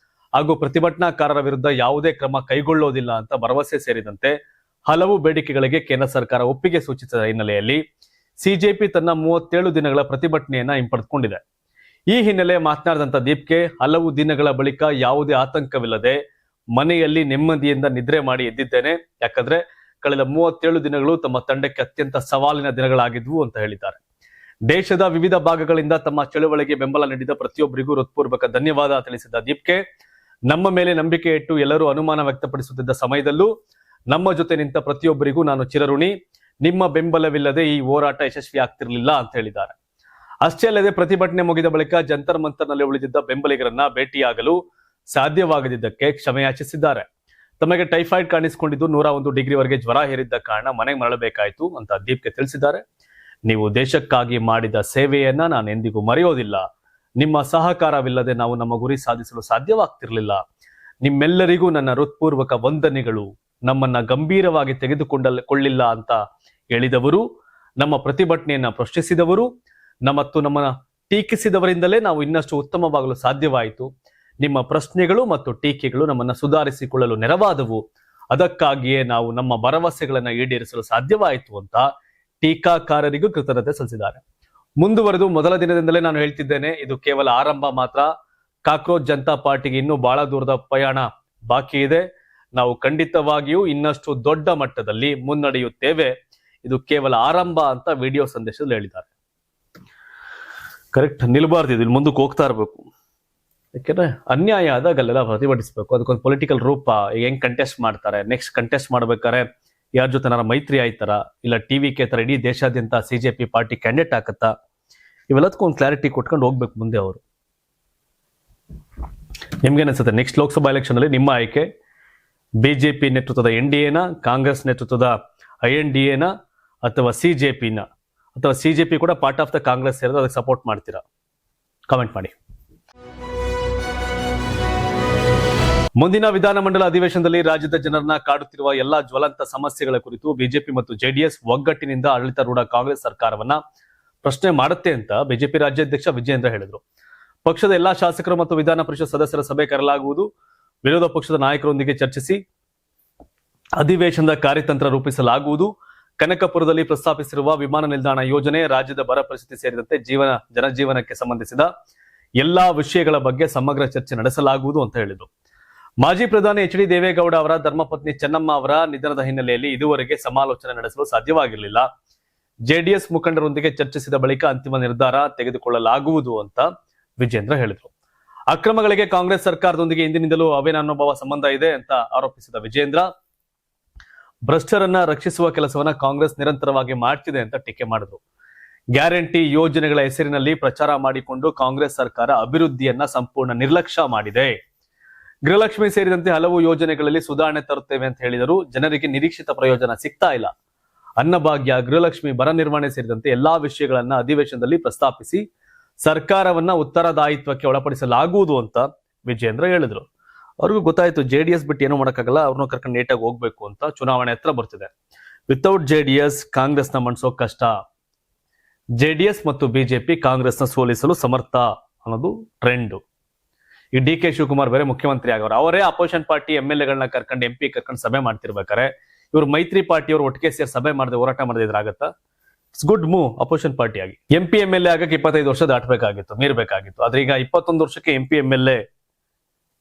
ಹಾಗೂ ಪ್ರತಿಭಟನಾಕಾರರ ವಿರುದ್ಧ ಯಾವುದೇ ಕ್ರಮ ಕೈಗೊಳ್ಳೋದಿಲ್ಲ ಅಂತ ಭರವಸೆ ಸೇರಿದಂತೆ ಹಲವು ಬೇಡಿಕೆಗಳಿಗೆ ಕೇಂದ್ರ ಸರ್ಕಾರ ಒಪ್ಪಿಗೆ ಸೂಚಿಸಿದ ಹಿನ್ನೆಲೆಯಲ್ಲಿ ಸಿಜೆಪಿ ತನ್ನ 37 ದಿನಗಳ ಪ್ರತಿಭಟನೆಯನ್ನ ಹಿಂಪಡೆದುಕೊಂಡಿದೆ. ಈ ಹಿನ್ನೆಲೆ ಮಾತನಾಡಿದಂತ ದೀಪ್ಗೆ ಹಲವು ದಿನಗಳ ಬಳಿಕ ಯಾವುದೇ ಆತಂಕವಿಲ್ಲದೆ ಮನೆಯಲ್ಲಿ ನೆಮ್ಮದಿಯಿಂದ ನಿದ್ರೆ ಮಾಡಿ ಎದ್ದಿದ್ದೇನೆ. ಯಾಕಂದ್ರೆ ಕಳೆದ 37 ದಿನಗಳು ತಮ್ಮ ತಂಡಕ್ಕೆ ಅತ್ಯಂತ ಸವಾಲಿನ ದಿನಗಳಾಗಿದ್ವು ಅಂತ ಹೇಳಿದ್ದಾರೆ. ದೇಶದ ವಿವಿಧ ಭಾಗಗಳಿಂದ ತಮ್ಮ ಚಳುವಳಿಗೆ ಬೆಂಬಲ ನೀಡಿದ ಪ್ರತಿಯೊಬ್ಬರಿಗೂ ಹೃತ್ಪೂರ್ವಕ ಧನ್ಯವಾದ ತಿಳಿಸಿದ ದೀಪ್ಗೆ, ನಮ್ಮ ಮೇಲೆ ನಂಬಿಕೆ ಇಟ್ಟು ಎಲ್ಲರೂ ಅನುಮಾನ ವ್ಯಕ್ತಪಡಿಸುತ್ತಿದ್ದ ಸಮಯದಲ್ಲೂ ನಮ್ಮ ಜೊತೆ ನಿಂತ ಪ್ರತಿಯೊಬ್ಬರಿಗೂ ನಾನು ಚಿರಋಣಿ. ನಿಮ್ಮ ಬೆಂಬಲವಿಲ್ಲದೆ ಈ ಹೋರಾಟ ಯಶಸ್ವಿ ಆಗ್ತಿರ್ಲಿಲ್ಲ ಅಂತ ಹೇಳಿದ್ದಾರೆ. ಅಷ್ಟೇ ಅಲ್ಲದೆ ಪ್ರತಿಭಟನೆ ಮುಗಿದ ಬಳಿಕ ಜಂತರ್ ಮಂತರ್ನಲ್ಲಿ ಉಳಿದಿದ್ದ ಬೆಂಬಲಿಗರನ್ನ ಭೇಟಿಯಾಗಲು ಸಾಧ್ಯವಾಗದಿದ್ದಕ್ಕೆ ಕ್ಷಮೆಯಾಚಿಸಿದ್ದಾರೆ. ತಮಗೆ ಟೈಫಾಯ್ಡ್ ಕಾಣಿಸಿಕೊಂಡಿದ್ದು 101 ಡಿಗ್ರಿವರೆಗೆ ಜ್ವರ ಹೇರಿದ್ದ ಕಾರಣ ಮನೆಗೆ ಮರಳಬೇಕಾಯಿತು ಅಂತ ದೀಪ್ಗೆ ತಿಳಿಸಿದ್ದಾರೆ. ನೀವು ದೇಶಕ್ಕಾಗಿ ಮಾಡಿದ ಸೇವೆಯನ್ನ ನಾನು ಎಂದಿಗೂ ಮರೆಯೋದಿಲ್ಲ. ನಿಮ್ಮ ಸಹಕಾರವಿಲ್ಲದೆ ನಾವು ನಮ್ಮ ಗುರಿ ಸಾಧಿಸಲು ಸಾಧ್ಯವಾಗ್ತಿರ್ಲಿಲ್ಲ. ನಿಮ್ಮೆಲ್ಲರಿಗೂ ನನ್ನ ಹೃತ್ಪೂರ್ವಕ ವಂದನೆಗಳು. ನಮ್ಮನ್ನ ಗಂಭೀರವಾಗಿ ತೆಗೆದುಕೊಳ್ಳಿಲ್ಲ ಅಂತ ಹೇಳಿದವರು, ನಮ್ಮ ಪ್ರತಿಭಟನೆಯನ್ನ ಪ್ರಶ್ನಿಸಿದವರು ಮತ್ತು ನಮ್ಮನ್ನ ಟೀಕಿಸಿದವರಿಂದಲೇ ನಾವು ಇನ್ನಷ್ಟು ಉತ್ತಮವಾಗಲು ಸಾಧ್ಯವಾಯಿತು. ನಿಮ್ಮ ಪ್ರಶ್ನೆಗಳು ಮತ್ತು ಟೀಕೆಗಳು ನಮ್ಮನ್ನ ಸುಧಾರಿಸಿಕೊಳ್ಳಲು ನೆರವಾದವು. ಅದಕ್ಕಾಗಿಯೇ ನಾವು ನಮ್ಮ ಭರವಸೆಗಳನ್ನ ಈಡೇರಿಸಲು ಸಾಧ್ಯವಾಯಿತು ಅಂತ ಟೀಕಾಕಾರರಿಗೂ ಕೃತಜ್ಞತೆ ಸಲ್ಲಿಸಿದ್ದಾರೆ. ಮುಂದುವರೆದು ಮೊದಲ ದಿನದಿಂದಲೇ ನಾನು ಹೇಳ್ತಿದ್ದೇನೆ, ಇದು ಕೇವಲ ಆರಂಭ ಮಾತ್ರ. ಕಾಕ್ರೋಚ್ ಜನತಾ ಪಾರ್ಟಿಗೆ ಇನ್ನೂ ಬಹಳ ದೂರದ ಪ್ರಯಾಣ ಬಾಕಿ ಇದೆ. ನಾವು ಖಂಡಿತವಾಗಿಯೂ ಇನ್ನಷ್ಟು ದೊಡ್ಡ ಮಟ್ಟದಲ್ಲಿ ಮುನ್ನಡೆಯುತ್ತೇವೆ. ಇದು ಕೇವಲ ಆರಂಭ ಅಂತ ವಿಡಿಯೋ ಸಂದೇಶದಲ್ಲಿ ಹೇಳಿದ್ದಾರೆ. ಕರೆಕ್ಟ್, ನಿಲ್ಬಾರ್ದು, ಇದು ಮುಂದಕ್ಕೆ ಹೋಗ್ತಾ ಇರಬೇಕು. ಯಾಕೆಂದ್ರೆ ಅನ್ಯಾಯ ಆದಾಗ ಅಲ್ಲೆಲ್ಲ ಪ್ರತಿಭಟಿಸಬೇಕು. ಅದಕ್ಕೊಂದು ಪೊಲಿಟಿಕಲ್ ರೂಪ. ಹೆಂಗ್ ಕಂಟೆಸ್ಟ್ ಮಾಡ್ತಾರೆ, ನೆಕ್ಸ್ಟ್ ಕಂಟೆಸ್ಟ್ ಮಾಡ್ಬೇಕಾರೆ ಯಾರ ಜೊತೆ ಮೈತ್ರಿ ಆಯ್ತಾರ, ಇಲ್ಲ ಟಿವಿಕೆ ತರ ಇಡೀ ದೇಶಾದ್ಯಂತ ಸಿಜೆಪಿ ಪಾರ್ಟಿ ಕ್ಯಾಂಡಿಡೇಟ್ ಹಾಕತ್ತಾ, ಇವೆಲ್ಲದಕ್ಕೂ ಒಂದು ಕ್ಲಾರಿಟಿ ಕೊಟ್ಕೊಂಡು ಹೋಗ್ಬೇಕು ಮುಂದೆ ಅವರು. ನಿಮ್ಗೇನಿಸುತ್ತೆ ನೆಕ್ಸ್ಟ್ ಲೋಕಸಭಾ ಎಲೆಕ್ಷನ್ ಅಲ್ಲಿ ನಿಮ್ಮ ಆಯ್ಕೆ ಬಿಜೆಪಿ ನೇತೃತ್ವದ NDAನ, ಕಾಂಗ್ರೆಸ್ ನೇತೃತ್ವದ INDAನ ಅಥವಾ ಸಿಜೆಪಿನ, ಅಥವಾ ಸಿಜೆಪಿ ಕೂಡ ಪಾರ್ಟ್ ಆಫ್ ದ ಕಾಂಗ್ರೆಸ್ ಸೇರಿದ್ರೆ ಅದಕ್ಕೆ ಸಪೋರ್ಟ್ ಮಾಡ್ತೀರಾ? ಕಾಮೆಂಟ್ ಮಾಡಿ. ಮುಂದಿನ ವಿಧಾನಮಂಡಲ ಅಧಿವೇಶನದಲ್ಲಿ ರಾಜ್ಯದ ಜನರನ್ನ ಕಾಡುತ್ತಿರುವ ಎಲ್ಲಾ ಜ್ವಲಂತ ಸಮಸ್ಯೆಗಳ ಕುರಿತು ಬಿಜೆಪಿ ಮತ್ತು ಜೆಡಿಎಸ್ ಒಗ್ಗಟ್ಟಿನಿಂದ ಆಡಳಿತಾರೂಢ ಕಾಂಗ್ರೆಸ್ ಸರ್ಕಾರವನ್ನ ಪ್ರಶ್ನೆ ಮಾಡುತ್ತೆ ಅಂತ ಬಿಜೆಪಿ ರಾಜ್ಯಾಧ್ಯಕ್ಷ ವಿಜಯೇಂದ್ರ ಹೇಳಿದರು. ಪಕ್ಷದ ಎಲ್ಲಾ ಶಾಸಕರು ಮತ್ತು ವಿಧಾನ ಪರಿಷತ್ ಸದಸ್ಯರ ಸಭೆ ಕರೆಯಲಾಗುವುದು. ವಿರೋಧ ಪಕ್ಷದ ನಾಯಕರೊಂದಿಗೆ ಚರ್ಚಿಸಿ ಅಧಿವೇಶನದ ಕಾರ್ಯತಂತ್ರ ರೂಪಿಸಲಾಗುವುದು. ಕನಕಪುರದಲ್ಲಿ ಪ್ರಸ್ತಾಪಿಸಿರುವ ವಿಮಾನ ನಿಲ್ದಾಣ ಯೋಜನೆ, ರಾಜ್ಯದ ಬರ ಪರಿಸ್ಥಿತಿ ಸೇರಿದಂತೆ ಜನಜೀವನಕ್ಕೆ ಸಂಬಂಧಿಸಿದ ಎಲ್ಲಾ ವಿಷಯಗಳ ಬಗ್ಗೆ ಸಮಗ್ರ ಚರ್ಚೆ ನಡೆಸಲಾಗುವುದು ಅಂತ ಹೇಳಿದರು. ಮಾಜಿ ಪ್ರಧಾನಿ HD ದೇವೇಗೌಡ ಅವರ ಧರ್ಮಪತ್ನಿ ಚೆನ್ನಮ್ಮ ಅವರ ನಿಧನದ ಹಿನ್ನೆಲೆಯಲ್ಲಿ ಇದುವರೆಗೆ ಸಮಾಲೋಚನೆ ನಡೆಸಲು ಸಾಧ್ಯವಾಗಿರಲಿಲ್ಲ. ಜೆಡಿಎಸ್ ಮುಖಂಡರೊಂದಿಗೆ ಚರ್ಚಿಸಿದ ಬಳಿಕ ಅಂತಿಮ ನಿರ್ಧಾರ ತೆಗೆದುಕೊಳ್ಳಲಾಗುವುದು ಅಂತ ವಿಜೇಂದ್ರ ಹೇಳಿದರು. ಅಕ್ರಮಗಳಿಗೆ ಕಾಂಗ್ರೆಸ್ ಸರ್ಕಾರದೊಂದಿಗೆ ಇಂದಿನಿಂದಲೂ ಅವಿನಾಭಾವ ಸಂಬಂಧ ಇದೆ ಅಂತ ಆರೋಪಿಸಿದ ವಿಜೇಂದ್ರ, ಭ್ರಷ್ಟರನ್ನ ರಕ್ಷಿಸುವ ಕೆಲಸವನ್ನ ಕಾಂಗ್ರೆಸ್ ನಿರಂತರವಾಗಿ ಮಾಡ್ತಿದೆ ಅಂತ ಟೀಕೆ ಮಾಡಿದ್ರು. ಗ್ಯಾರಂಟಿ ಯೋಜನೆಗಳ ಹೆಸರಿನಲ್ಲಿ ಪ್ರಚಾರ ಮಾಡಿಕೊಂಡು ಕಾಂಗ್ರೆಸ್ ಸರ್ಕಾರ ಅಭಿವೃದ್ಧಿಯನ್ನ ಸಂಪೂರ್ಣ ನಿರ್ಲಕ್ಷ್ಯ ಮಾಡಿದೆ. ಗೃಹಲಕ್ಷ್ಮಿ ಸೇರಿದಂತೆ ಹಲವು ಯೋಜನೆಗಳಲ್ಲಿ ಸುಧಾರಣೆ ತರುತ್ತೇವೆ ಅಂತ ಹೇಳಿದರು. ಜನರಿಗೆ ನಿರೀಕ್ಷಿತ ಪ್ರಯೋಜನ ಸಿಗ್ತಾ ಇಲ್ಲ. ಅನ್ನಭಾಗ್ಯ, ಗೃಹಲಕ್ಷ್ಮಿ, ಬರ ನಿರ್ವಹಣೆ ಸೇರಿದಂತೆ ಎಲ್ಲಾ ವಿಷಯಗಳನ್ನ ಅಧಿವೇಶನದಲ್ಲಿ ಪ್ರಸ್ತಾಪಿಸಿ ಸರ್ಕಾರವನ್ನ ಉತ್ತರದಾಯಿತ್ವಕ್ಕೆ ಒಳಪಡಿಸಲಾಗುವುದು ಅಂತ ವಿಜೇಂದ್ರ ಹೇಳಿದ್ರು. ಅವ್ರಿಗೂ ಗೊತ್ತಾಯ್ತು ಜೆಡಿಎಸ್ ಬಿಟ್ಟು ಏನೂ ಮಾಡೋಕ್ಕಾಗಲ್ಲ, ಅವ್ರನ್ನ ಕರ್ಕೊಂಡು ನೇಟಾಗಿ ಹೋಗ್ಬೇಕು ಅಂತ. ಚುನಾವಣೆ ಹತ್ರ ಬರ್ತಿದೆ. ವಿತೌಟ್ ಜೆಡಿಎಸ್ ಕಾಂಗ್ರೆಸ್ನ ಮಣಿಸೋಕ್ ಕಷ್ಟ. ಜೆಡಿಎಸ್ ಮತ್ತು ಬಿಜೆಪಿ ಕಾಂಗ್ರೆಸ್ನ ಸೋಲಿಸಲು ಸಮರ್ಥ ಅನ್ನೋದು ಟ್ರೆಂಡ್. ಈ DK ಶಿವಕುಮಾರ್ ಬೇರೆ ಮುಖ್ಯಮಂತ್ರಿ ಆಗವ್ರು. ಅವರೇ ಅಪೋಸಿಷನ್ ಪಾರ್ಟಿ MLAಗಳನ್ನ ಕರ್ಕೊಂಡು MP ಕರ್ಕೊಂಡು ಸಭೆ ಮಾಡ್ತಿರ್ಬೇಕಾರೆ ಇವರು ಮೈತ್ರಿ ಪಾರ್ಟಿಯವರು ಒಟ್ಟಿಗೆ ಸೇರಿ ಸಭೆ ಮಾಡದೆ ಹೋರಾಟ ಮಾಡದೆ ಇದ್ರಾಗತ್ತಾ? It's good move opposition party ಆಗಿ. MP MLA ಆಗಕ್ಕೆ 25 ವರ್ಷ ದಾಟಬೇಕಾಗಿತ್ತು, ಮೀರಬೇಕಾಗಿತ್ತು. ಆದ್ರೆ ಈಗ 21 ವರ್ಷಕ್ಕೆ MP MLA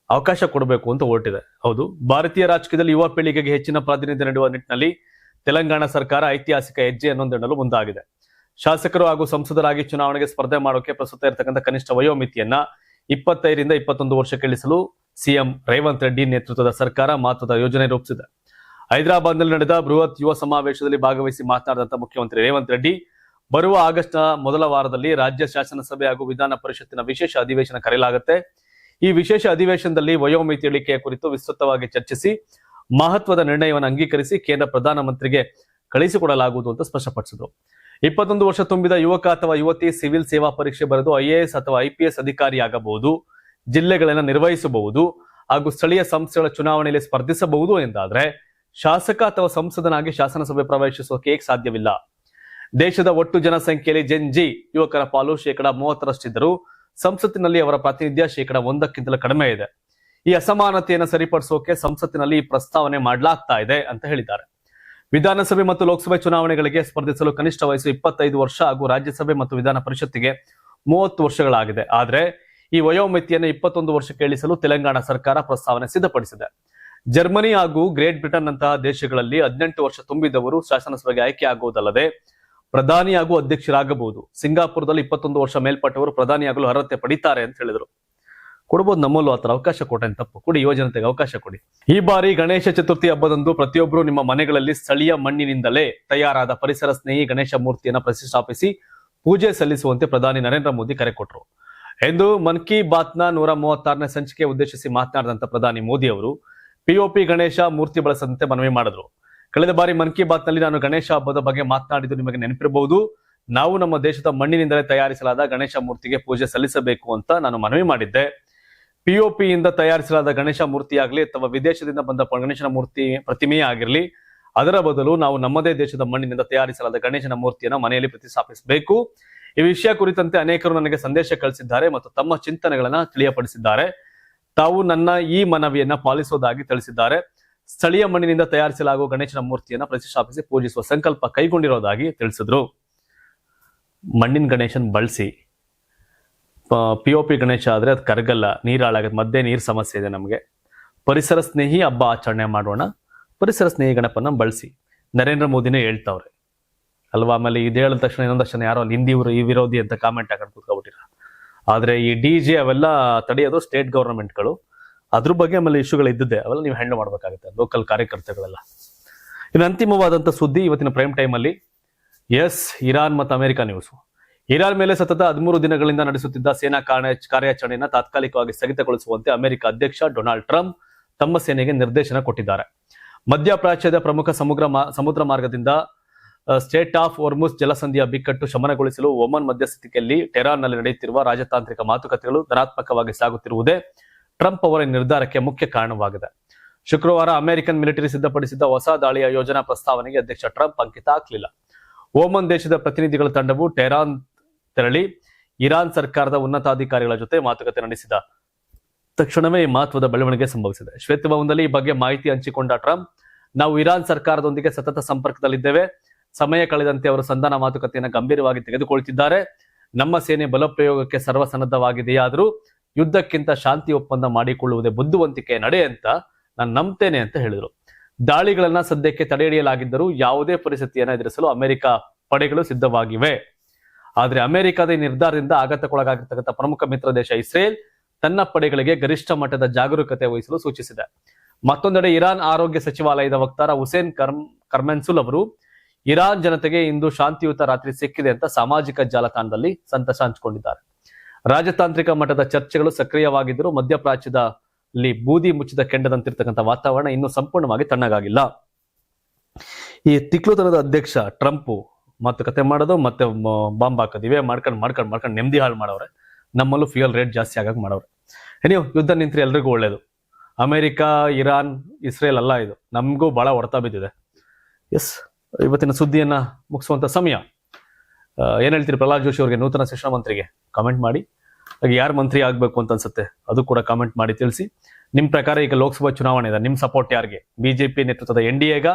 ಅವಕಾಶ ಕೊಡಬೇಕು ಅಂತ ಹೊರಟಿದೆ. ಹೌದು, ಭಾರತೀಯ ರಾಜಕೀಯದಲ್ಲಿ ಯುವ ಪೀಳಿಗೆಗೆ ಹೆಚ್ಚಿನ ಪ್ರಾತಿನಿಧ್ಯ ನೀಡುವ ನಿಟ್ಟಿನಲ್ಲಿ ತೆಲಂಗಾಣ ಸರ್ಕಾರ ಐತಿಹಾಸಿಕ ಹೆಜ್ಜೆ ಅನ್ನೊಂದೆಣ್ಣಲು ಮುಂದಾಗಿದೆ. ಶಾಸಕರು ಹಾಗೂ ಸಂಸದರಾಗಿ ಚುನಾವಣೆಗೆ ಸ್ಪರ್ಧೆ ಮಾಡೋಕೆ ಪ್ರಸ್ತುತ ಇರತಕ್ಕಂಥ ಕನಿಷ್ಠ ವಯೋಮಿತಿಯನ್ನ 25 ರಿಂದ 21 ವರ್ಷಕ್ಕೆ ಇಳಿಸಲು ಸಿಎಂ ರೇವಂತ್ ರೆಡ್ಡಿ ನೇತೃತ್ವದ ಸರ್ಕಾರ ಮಹತ್ವದ ಯೋಜನೆ ರೂಪಿಸಿದೆ. ಹೈದರಾಬಾದ್ನಲ್ಲಿ ನಡೆದ ಬೃಹತ್ ಯುವ ಸಮಾವೇಶದಲ್ಲಿ ಭಾಗವಹಿಸಿ ಮಾತನಾಡಿದಂತ ಮುಖ್ಯಮಂತ್ರಿ ರೇವಂತ್ ರೆಡ್ಡಿ, ಬರುವ ಆಗಸ್ಟ್ ಮೊದಲ ವಾರದಲ್ಲಿ ರಾಜ್ಯ ಶಾಸನಸಭೆ ಹಾಗೂ ವಿಧಾನ ಪರಿಷತ್ತಿನ ವಿಶೇಷ ಅಧಿವೇಶನ ಕರೆಯಲಾಗುತ್ತೆ. ಈ ವಿಶೇಷ ಅಧಿವೇಶನದಲ್ಲಿ ವಯೋಮಿತಿ ಇಳಿಕೆಯ ಕುರಿತು ವಿಸ್ತೃತವಾಗಿ ಚರ್ಚಿಸಿ ಮಹತ್ವದ ನಿರ್ಣಯವನ್ನು ಅಂಗೀಕರಿಸಿ ಕೇಂದ್ರ ಪ್ರಧಾನಮಂತ್ರಿಗೆ ಕಳಿಸಿಕೊಡಲಾಗುವುದು ಅಂತ ಸ್ಪಷ್ಟಪಡಿಸಿದರು. 21 ವರ್ಷ ತುಂಬಿದ ಯುವಕ ಅಥವಾ ಯುವತಿ ಸಿವಿಲ್ ಸೇವಾ ಪರೀಕ್ಷೆ ಬರೆದು IAS ಅಥವಾ IPS ಅಧಿಕಾರಿಯಾಗಬಹುದು, ಜಿಲ್ಲೆಗಳನ್ನು ನಿರ್ವಹಿಸಬಹುದು ಹಾಗೂ ಸ್ಥಳೀಯ ಸಂಸ್ಥೆಗಳ ಚುನಾವಣೆಯಲ್ಲಿ ಸ್ಪರ್ಧಿಸಬಹುದು ಎಂದಾದ್ರೆ ಶಾಸಕ ಅಥವಾ ಸಂಸದನಾಗಿ ಶಾಸನಸಭೆ ಪ್ರವೇಶಿಸೋಕೆ ಸಾಧ್ಯವಿಲ್ಲ. ದೇಶದ ಒಟ್ಟು ಜನಸಂಖ್ಯೆಯಲ್ಲಿ ಜೆನ್-ಜಿ ಯುವಕರ ಪಾಲು 30%ರಷ್ಟಿದ್ದರೂ ಸಂಸತ್ತಿನಲ್ಲಿ ಅವರ ಪ್ರಾತಿನಿಧ್ಯ 1%ಕ್ಕಿಂತಲೂ ಕಡಿಮೆ ಇದೆ. ಈ ಅಸಮಾನತೆಯನ್ನು ಸರಿಪಡಿಸೋಕೆ ಸಂಸತ್ತಿನಲ್ಲಿ ಈ ಪ್ರಸ್ತಾವನೆ ಮಾಡಲಾಗ್ತಾ ಇದೆ ಅಂತ ಹೇಳಿದ್ದಾರೆ. ವಿಧಾನಸಭೆ ಮತ್ತು ಲೋಕಸಭೆ ಚುನಾವಣೆಗಳಿಗೆ ಸ್ಪರ್ಧಿಸಲು ಕನಿಷ್ಠ ವಯಸ್ಸು 25 ವರ್ಷ ಹಾಗೂ ರಾಜ್ಯಸಭೆ ಮತ್ತು ವಿಧಾನ ಪರಿಷತ್ತಿಗೆ 30 ವರ್ಷಗಳಾಗಿದೆ. ಆದ್ರೆ ಈ ವಯೋಮಿತಿಯನ್ನು 21 ವರ್ಷಕ್ಕೆ ಇಳಿಸಲು ತೆಲಂಗಾಣ ಸರ್ಕಾರ ಪ್ರಸ್ತಾವನೆ ಸಿದ್ಧಪಡಿಸಿದೆ. ಜರ್ಮನಿ ಹಾಗೂ ಗ್ರೇಟ್ ಬ್ರಿಟನ್ ನಂತಹ ದೇಶಗಳಲ್ಲಿ 18 ವರ್ಷ ತುಂಬಿದವರು ಶಾಸನಸಭೆಗೆ ಆಯ್ಕೆ ಆಗುವುದಲ್ಲದೆ ಪ್ರಧಾನಿ ಹಾಗೂ ಅಧ್ಯಕ್ಷರಾಗಬಹುದು. ಸಿಂಗಾಪುರದಲ್ಲಿ 21 ವರ್ಷ ಮೇಲ್ಪಟ್ಟವರು ಪ್ರಧಾನಿಯಾಗಲು ಅರ್ಹತೆ ಪಡಿತಾರೆ ಅಂತ ಹೇಳಿದರು. ಕೊಡಬಹುದು, ನಮ್ಮಲ್ಲೂ ಆತರ ಅವಕಾಶ ಕೊಟ್ಟೇನು ತಪ್ಪು? ಕೊಡಿ, ಯುವ ಜನತೆಗೆ ಅವಕಾಶ ಕೊಡಿ. ಈ ಬಾರಿ ಗಣೇಶ ಚತುರ್ಥಿ ಹಬ್ಬದಂದು ಪ್ರತಿಯೊಬ್ಬರು ನಿಮ್ಮ ಮನೆಗಳಲ್ಲಿ ಸ್ಥಳೀಯ ಮಣ್ಣಿನಿಂದಲೇ ತಯಾರಾದ ಪರಿಸರ ಸ್ನೇಹಿ ಗಣೇಶ ಮೂರ್ತಿಯನ್ನು ಪ್ರತಿಷ್ಠಾಪಿಸಿ ಪೂಜೆ ಸಲ್ಲಿಸುವಂತೆ ಪ್ರಧಾನಿ ನರೇಂದ್ರ ಮೋದಿ ಕರೆ ಕೊಟ್ಟರು ಎಂದು ಮನ್ ಕಿ ಬಾತ್ನ 136ನೇ ಸಂಚಿಕೆ ಉದ್ದೇಶಿಸಿ ಮಾತನಾಡಿದಂತ ಪ್ರಧಾನಿ ಮೋದಿ ಅವರು POP ಗಣೇಶ ಮೂರ್ತಿ ಬಳಸದಂತೆ ಮನವಿ ಮಾಡಿದ್ರು. ಕಳೆದ ಬಾರಿ ಮನ್ ಕಿ ಬಾತ್ ನಲ್ಲಿ ನಾನು ಗಣೇಶ ಹಬ್ಬದ ಬಗ್ಗೆ ಮಾತನಾಡಿದ್ದು ನಿಮಗೆ ನೆನಪಿರಬಹುದು. ನಾವು ನಮ್ಮ ದೇಶದ ಮಣ್ಣಿನಿಂದಲೇ ತಯಾರಿಸಲಾದ ಗಣೇಶ ಮೂರ್ತಿಗೆ ಪೂಜೆ ಸಲ್ಲಿಸಬೇಕು ಅಂತ ನಾನು ಮನವಿ ಮಾಡಿದ್ದೆ. POP ಇಂದ ತಯಾರಿಸಲಾದ ಗಣೇಶ ಮೂರ್ತಿಯಾಗಲಿ ಅಥವಾ ವಿದೇಶದಿಂದ ಬಂದ ಗಣೇಶನ ಮೂರ್ತಿ ಪ್ರತಿಮೆಯೇ ಆಗಿರಲಿ, ಅದರ ಬದಲು ನಾವು ನಮ್ಮದೇ ದೇಶದ ಮಣ್ಣಿನಿಂದ ತಯಾರಿಸಲಾದ ಗಣೇಶನ ಮೂರ್ತಿಯನ್ನು ಮನೆಯಲ್ಲಿ ಪ್ರತಿಷ್ಠಾಪಿಸಬೇಕು. ಈ ವಿಷಯ ಕುರಿತಂತೆ ಅನೇಕರು ನನಗೆ ಸಂದೇಶ ಕಳಿಸಿದ್ದಾರೆ ಮತ್ತು ತಮ್ಮ ಚಿಂತನೆಗಳನ್ನ ತಿಳಿಯಪಡಿಸಿದ್ದಾರೆ. ತಾವು ನನ್ನ ಈ ಮನವಿಯನ್ನ ಪಾಲಿಸುವುದಾಗಿ ತಿಳಿಸಿದ್ದಾರೆ. ಸ್ಥಳೀಯ ಮಣ್ಣಿನಿಂದ ತಯಾರಿಸಲಾಗುವ ಗಣೇಶನ ಮೂರ್ತಿಯನ್ನ ಪ್ರತಿಷ್ಠಾಪಿಸಿ ಪೂಜಿಸುವ ಸಂಕಲ್ಪ ಕೈಗೊಂಡಿರೋದಾಗಿ ತಿಳಿಸಿದ್ರು. ಮಣ್ಣಿನ ಗಣೇಶನ್ ಬಳಸಿ POP ಗಣೇಶ ಆದ್ರೆ ಅದು ಕರಗಲ್ಲ, ನೀರಾಳಾಗತ್ತೆ, ಮಧ್ಯೆ ನೀರ್ ಸಮಸ್ಯೆ ಇದೆ. ನಮಗೆ ಪರಿಸರ ಸ್ನೇಹಿ ಹಬ್ಬ ಆಚರಣೆ ಮಾಡೋಣ, ಪರಿಸರ ಸ್ನೇಹಿ ಗಣಪನ ಬಳಸಿ. ನರೇಂದ್ರ ಮೋದಿನೇ ಹೇಳ್ತಾವ್ರೆ ಅಲ್ವಾ? ಆಮೇಲೆ ಇದು ಹೇಳಿದ ತಕ್ಷಣ ಇನ್ನೊಂದಷ್ಟು ಯಾರೋ ಅಲ್ಲಿ ಹಿಂದಿವರು ಈ ವಿರೋಧಿ ಅಂತ ಕಾಮೆಂಟ್ ಹಾಕೊಂಡು ಕೂತ್ಕೊಬಿಟ್ಟಿರ. ಆದ್ರೆ ಈ DJ ಅವೆಲ್ಲ ತಡೆಯೋದು ಸ್ಟೇಟ್ ಗವರ್ನಮೆಂಟ್ಗಳು. ಅದ್ರ ಬಗ್ಗೆ ಆಮೇಲೆ ಇಶ್ಯೂಗಳು ಇದ್ದಿದೆ, ಅವೆಲ್ಲ ನೀವು ಹ್ಯಾಂಡಲ್ ಮಾಡ್ಬೇಕಾಗುತ್ತೆ, ಲೋಕಲ್ ಕಾರ್ಯಕರ್ತಗಳೆಲ್ಲ. ಇನ್ನು ಅಂತಿಮವಾದಂತ ಸುದ್ದಿ ಇವತ್ತಿನ ಪ್ರೈಮ್ ಟೈಮ್ ಅಲ್ಲಿ, ಇರಾನ್ ಮತ್ತು ಅಮೆರಿಕ ನ್ಯೂಸ್. ಇರಾನ್ ಮೇಲೆ ಸತತ 13 ದಿನಗಳಿಂದ ನಡೆಸುತ್ತಿದ್ದ ಸೇನಾ ಕಾರ್ಯಾಚರಣೆಯನ್ನು ತಾತ್ಕಾಲಿಕವಾಗಿ ಸ್ಥಗಿತಗೊಳಿಸುವಂತೆ ಅಮೆರಿಕ ಅಧ್ಯಕ್ಷ ಡೊನಾಲ್ಡ್ ಟ್ರಂಪ್ ತಮ್ಮ ಸೇನೆಗೆ ನಿರ್ದೇಶನ ಕೊಟ್ಟಿದ್ದಾರೆ. ಮಧ್ಯಪ್ರಾಚ್ಯದ ಪ್ರಮುಖ ಸಮುದ್ರ ಮಾರ್ಗದಿಂದ ಸ್ಟೇಟ್ ಆಫ್ ಹೊರ್ಮುಜ್ ಜಲಸಂಧಿಯ ಬಿಕ್ಕಟ್ಟು ಶಮನಗೊಳಿಸಲು ಒಮನ್ ಮಧ್ಯಸ್ಥಿಕೆಯಲ್ಲಿ ಟೆಹರಾನ್ನಲ್ಲಿ ನಡೆಯುತ್ತಿರುವ ರಾಜತಾಂತ್ರಿಕ ಮಾತುಕತೆಗಳು ಧನಾತ್ಮಕವಾಗಿ ಸಾಗುತ್ತಿರುವುದೇ ಟ್ರಂಪ್ ಅವರ ನಿರ್ಧಾರಕ್ಕೆ ಮುಖ್ಯ ಕಾರಣವಾಗಿದೆ. ಶುಕ್ರವಾರ ಅಮೆರಿಕನ್ ಮಿಲಿಟರಿ ಸಿದ್ಧಪಡಿಸಿದ್ದ ಹೊಸ ದಾಳಿಯ ಯೋಜನಾ ಪ್ರಸ್ತಾವನೆಗೆ ಅಧ್ಯಕ್ಷ ಟ್ರಂಪ್ ಅಂಕಿತ ಹಾಕಲಿಲ್ಲ. ಓಮನ್ ದೇಶದ ಪ್ರತಿನಿಧಿಗಳ ತಂಡವು ಟೆಹರಾನ್ ತೆರಳಿ ಇರಾನ್ ಸರ್ಕಾರದ ಉನ್ನತಾಧಿಕಾರಿಗಳ ಜೊತೆ ಮಾತುಕತೆ ನಡೆಸಿದ ತಕ್ಷಣವೇ ಈ ಮಹತ್ವದ ಬೆಳವಣಿಗೆ ಸಂಭವಿಸಿದೆ. ಶ್ವೇತಭವನದಲ್ಲಿ ಈ ಬಗ್ಗೆ ಮಾಹಿತಿ ಹಂಚಿಕೊಂಡ ಟ್ರಂಪ್, ನಾವು ಇರಾನ್ ಸರ್ಕಾರದೊಂದಿಗೆ ಸತತ ಸಂಪರ್ಕದಲ್ಲಿದ್ದೇವೆ. ಸಮಯ ಕಳೆದಂತೆ ಅವರು ಸಂಧಾನ ಮಾತುಕತೆಯನ್ನು ಗಂಭೀರವಾಗಿ ತೆಗೆದುಕೊಳ್ಳುತ್ತಿದ್ದಾರೆ. ನಮ್ಮ ಸೇನೆ ಬಲಪ್ರಯೋಗಕ್ಕೆ ಸರ್ವಸನ್ನದ್ಧವಾಗಿದೆಯಾದರೂ ಯುದ್ಧಕ್ಕಿಂತ ಶಾಂತಿ ಒಪ್ಪಂದ ಮಾಡಿಕೊಳ್ಳುವುದೇ ಬುದ್ಧಿವಂತಿಕೆ ನಡೆ ಅಂತ ನಾನು ನಂಬ್ತೇನೆ ಅಂತ ಹೇಳಿದರು. ದಾಳಿಗಳನ್ನ ಸದ್ಯಕ್ಕೆ ತಡೆಹಿಡಿಯಲಾಗಿದ್ದರೂ ಯಾವುದೇ ಪರಿಸ್ಥಿತಿಯನ್ನು ಎದುರಿಸಲು ಅಮೆರಿಕ ಪಡೆಗಳು ಸಿದ್ಧವಾಗಿವೆ. ಆದ್ರೆ ಅಮೆರಿಕದ ಈ ನಿರ್ಧಾರದಿಂದ ಆಘಾತಕ್ಕೊಳಗಾಗಿರ್ತಕ್ಕಂಥ ಪ್ರಮುಖ ಮಿತ್ರ ದೇಶ ಇಸ್ರೇಲ್ ತನ್ನ ಪಡೆಗಳಿಗೆ ಗರಿಷ್ಠ ಮಟ್ಟದ ಜಾಗರೂಕತೆ ವಹಿಸಲು ಸೂಚಿಸಿದೆ. ಮತ್ತೊಂದೆಡೆ ಇರಾನ್ ಆರೋಗ್ಯ ಸಚಿವಾಲಯದ ವಕ್ತಾರ ಹುಸೇನ್ ಕರ್ಮೆನ್ಸುಲ್ ಅವರು ಇರಾನ್ ಜನತೆಗೆ ಇಂದು ಶಾಂತಿಯುತ ರಾತ್ರಿ ಸಿಕ್ಕಿದೆ ಅಂತ ಸಾಮಾಜಿಕ ಜಾಲತಾಣದಲ್ಲಿ ಸಂತಸ ಹಂಚಿಕೊಂಡಿದ್ದಾರೆ. ರಾಜತಾಂತ್ರಿಕ ಮಟ್ಟದ ಚರ್ಚೆಗಳು ಸಕ್ರಿಯವಾಗಿದ್ದರೂ ಮಧ್ಯಪ್ರಾಚ್ಯದಲ್ಲಿ ಬೂದಿ ಮುಚ್ಚಿದ ಕೆಂಡದಂತಿರ್ತಕ್ಕಂಥ ವಾತಾವರಣ ಇನ್ನೂ ಸಂಪೂರ್ಣವಾಗಿ ತಣ್ಣಗಾಗಿಲ್ಲ. ಈ ತಿಕ್ಲುತನದ ಅಧ್ಯಕ್ಷ ಟ್ರಂಪ್ ಮಾತುಕತೆ ಮಾಡೋದು ಮತ್ತೆ ಬಾಂಬ್ ಹಾಕೋದು ಇವೇ ಮಾಡ್ಕೊಂಡು ನೆಮ್ಮದಿ ಹಾಳು ಮಾಡವ್ರೆ. ನಮ್ಮಲ್ಲೂ ಫ್ಯೂಯಲ್ ರೇಟ್ ಜಾಸ್ತಿ ಆಗಾಗ ಮಾಡವ್ರೆ. ನೀವು ಯುದ್ಧ ನಿಂತ್ರೆ ಎಲ್ರಿಗೂ ಒಳ್ಳೇದು. ಅಮೆರಿಕ, ಇರಾನ್, ಇಸ್ರೇಲ್ ಅಲ್ಲ, ಇದು ನಮಗೂ ಬಹಳ ಹೊಡೆತ ಬಿದ್ದಿದೆ. ಇವತ್ತಿನ ಸುದ್ದಿಯನ್ನ ಮುಗಿಸುವಂತ ಸಮಯ. ಏನ್ ಹೇಳ್ತೀರಿ ಪ್ರಹ್ಲಾದ್ ಜೋಶಿ ಅವರಿಗೆ, ನೂತನ ಶಿಕ್ಷಣ ಮಂತ್ರಿಗೆ? ಕಾಮೆಂಟ್ ಮಾಡಿ. ಹಾಗೆ ಯಾರು ಮಂತ್ರಿ ಆಗ್ಬೇಕು ಅಂತ ಅನ್ಸುತ್ತೆ ಅದು ಕೂಡ ಕಾಮೆಂಟ್ ಮಾಡಿ ತಿಳಿಸಿ. ನಿಮ್ ಪ್ರಕಾರ ಈಗ ಲೋಕಸಭಾ ಚುನಾವಣೆ ಇದೆ, ನಿಮ್ ಸಪೋರ್ಟ್ ಯಾರಿಗೆ? BJP ನೇತೃತ್ವದ NDAಗ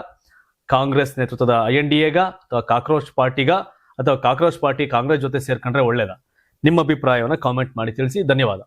ಕಾಂಗ್ರೆಸ್ ನೇತೃತ್ವದ INDAಗ ಅಥವಾ ಕಾಕ್ರೋಚ್ ಪಾರ್ಟಿಗ ಅಥವಾ ಕಾಕ್ರೋಚ್ ಪಾರ್ಟಿ ಕಾಂಗ್ರೆಸ್ ಜೊತೆ ಸೇರ್ಕೊಂಡ್ರೆ ಒಳ್ಳೇದಾ? ನಿಮ್ಮ ಅಭಿಪ್ರಾಯವನ್ನು ಕಾಮೆಂಟ್ ಮಾಡಿ ತಿಳಿಸಿ. ಧನ್ಯವಾದ.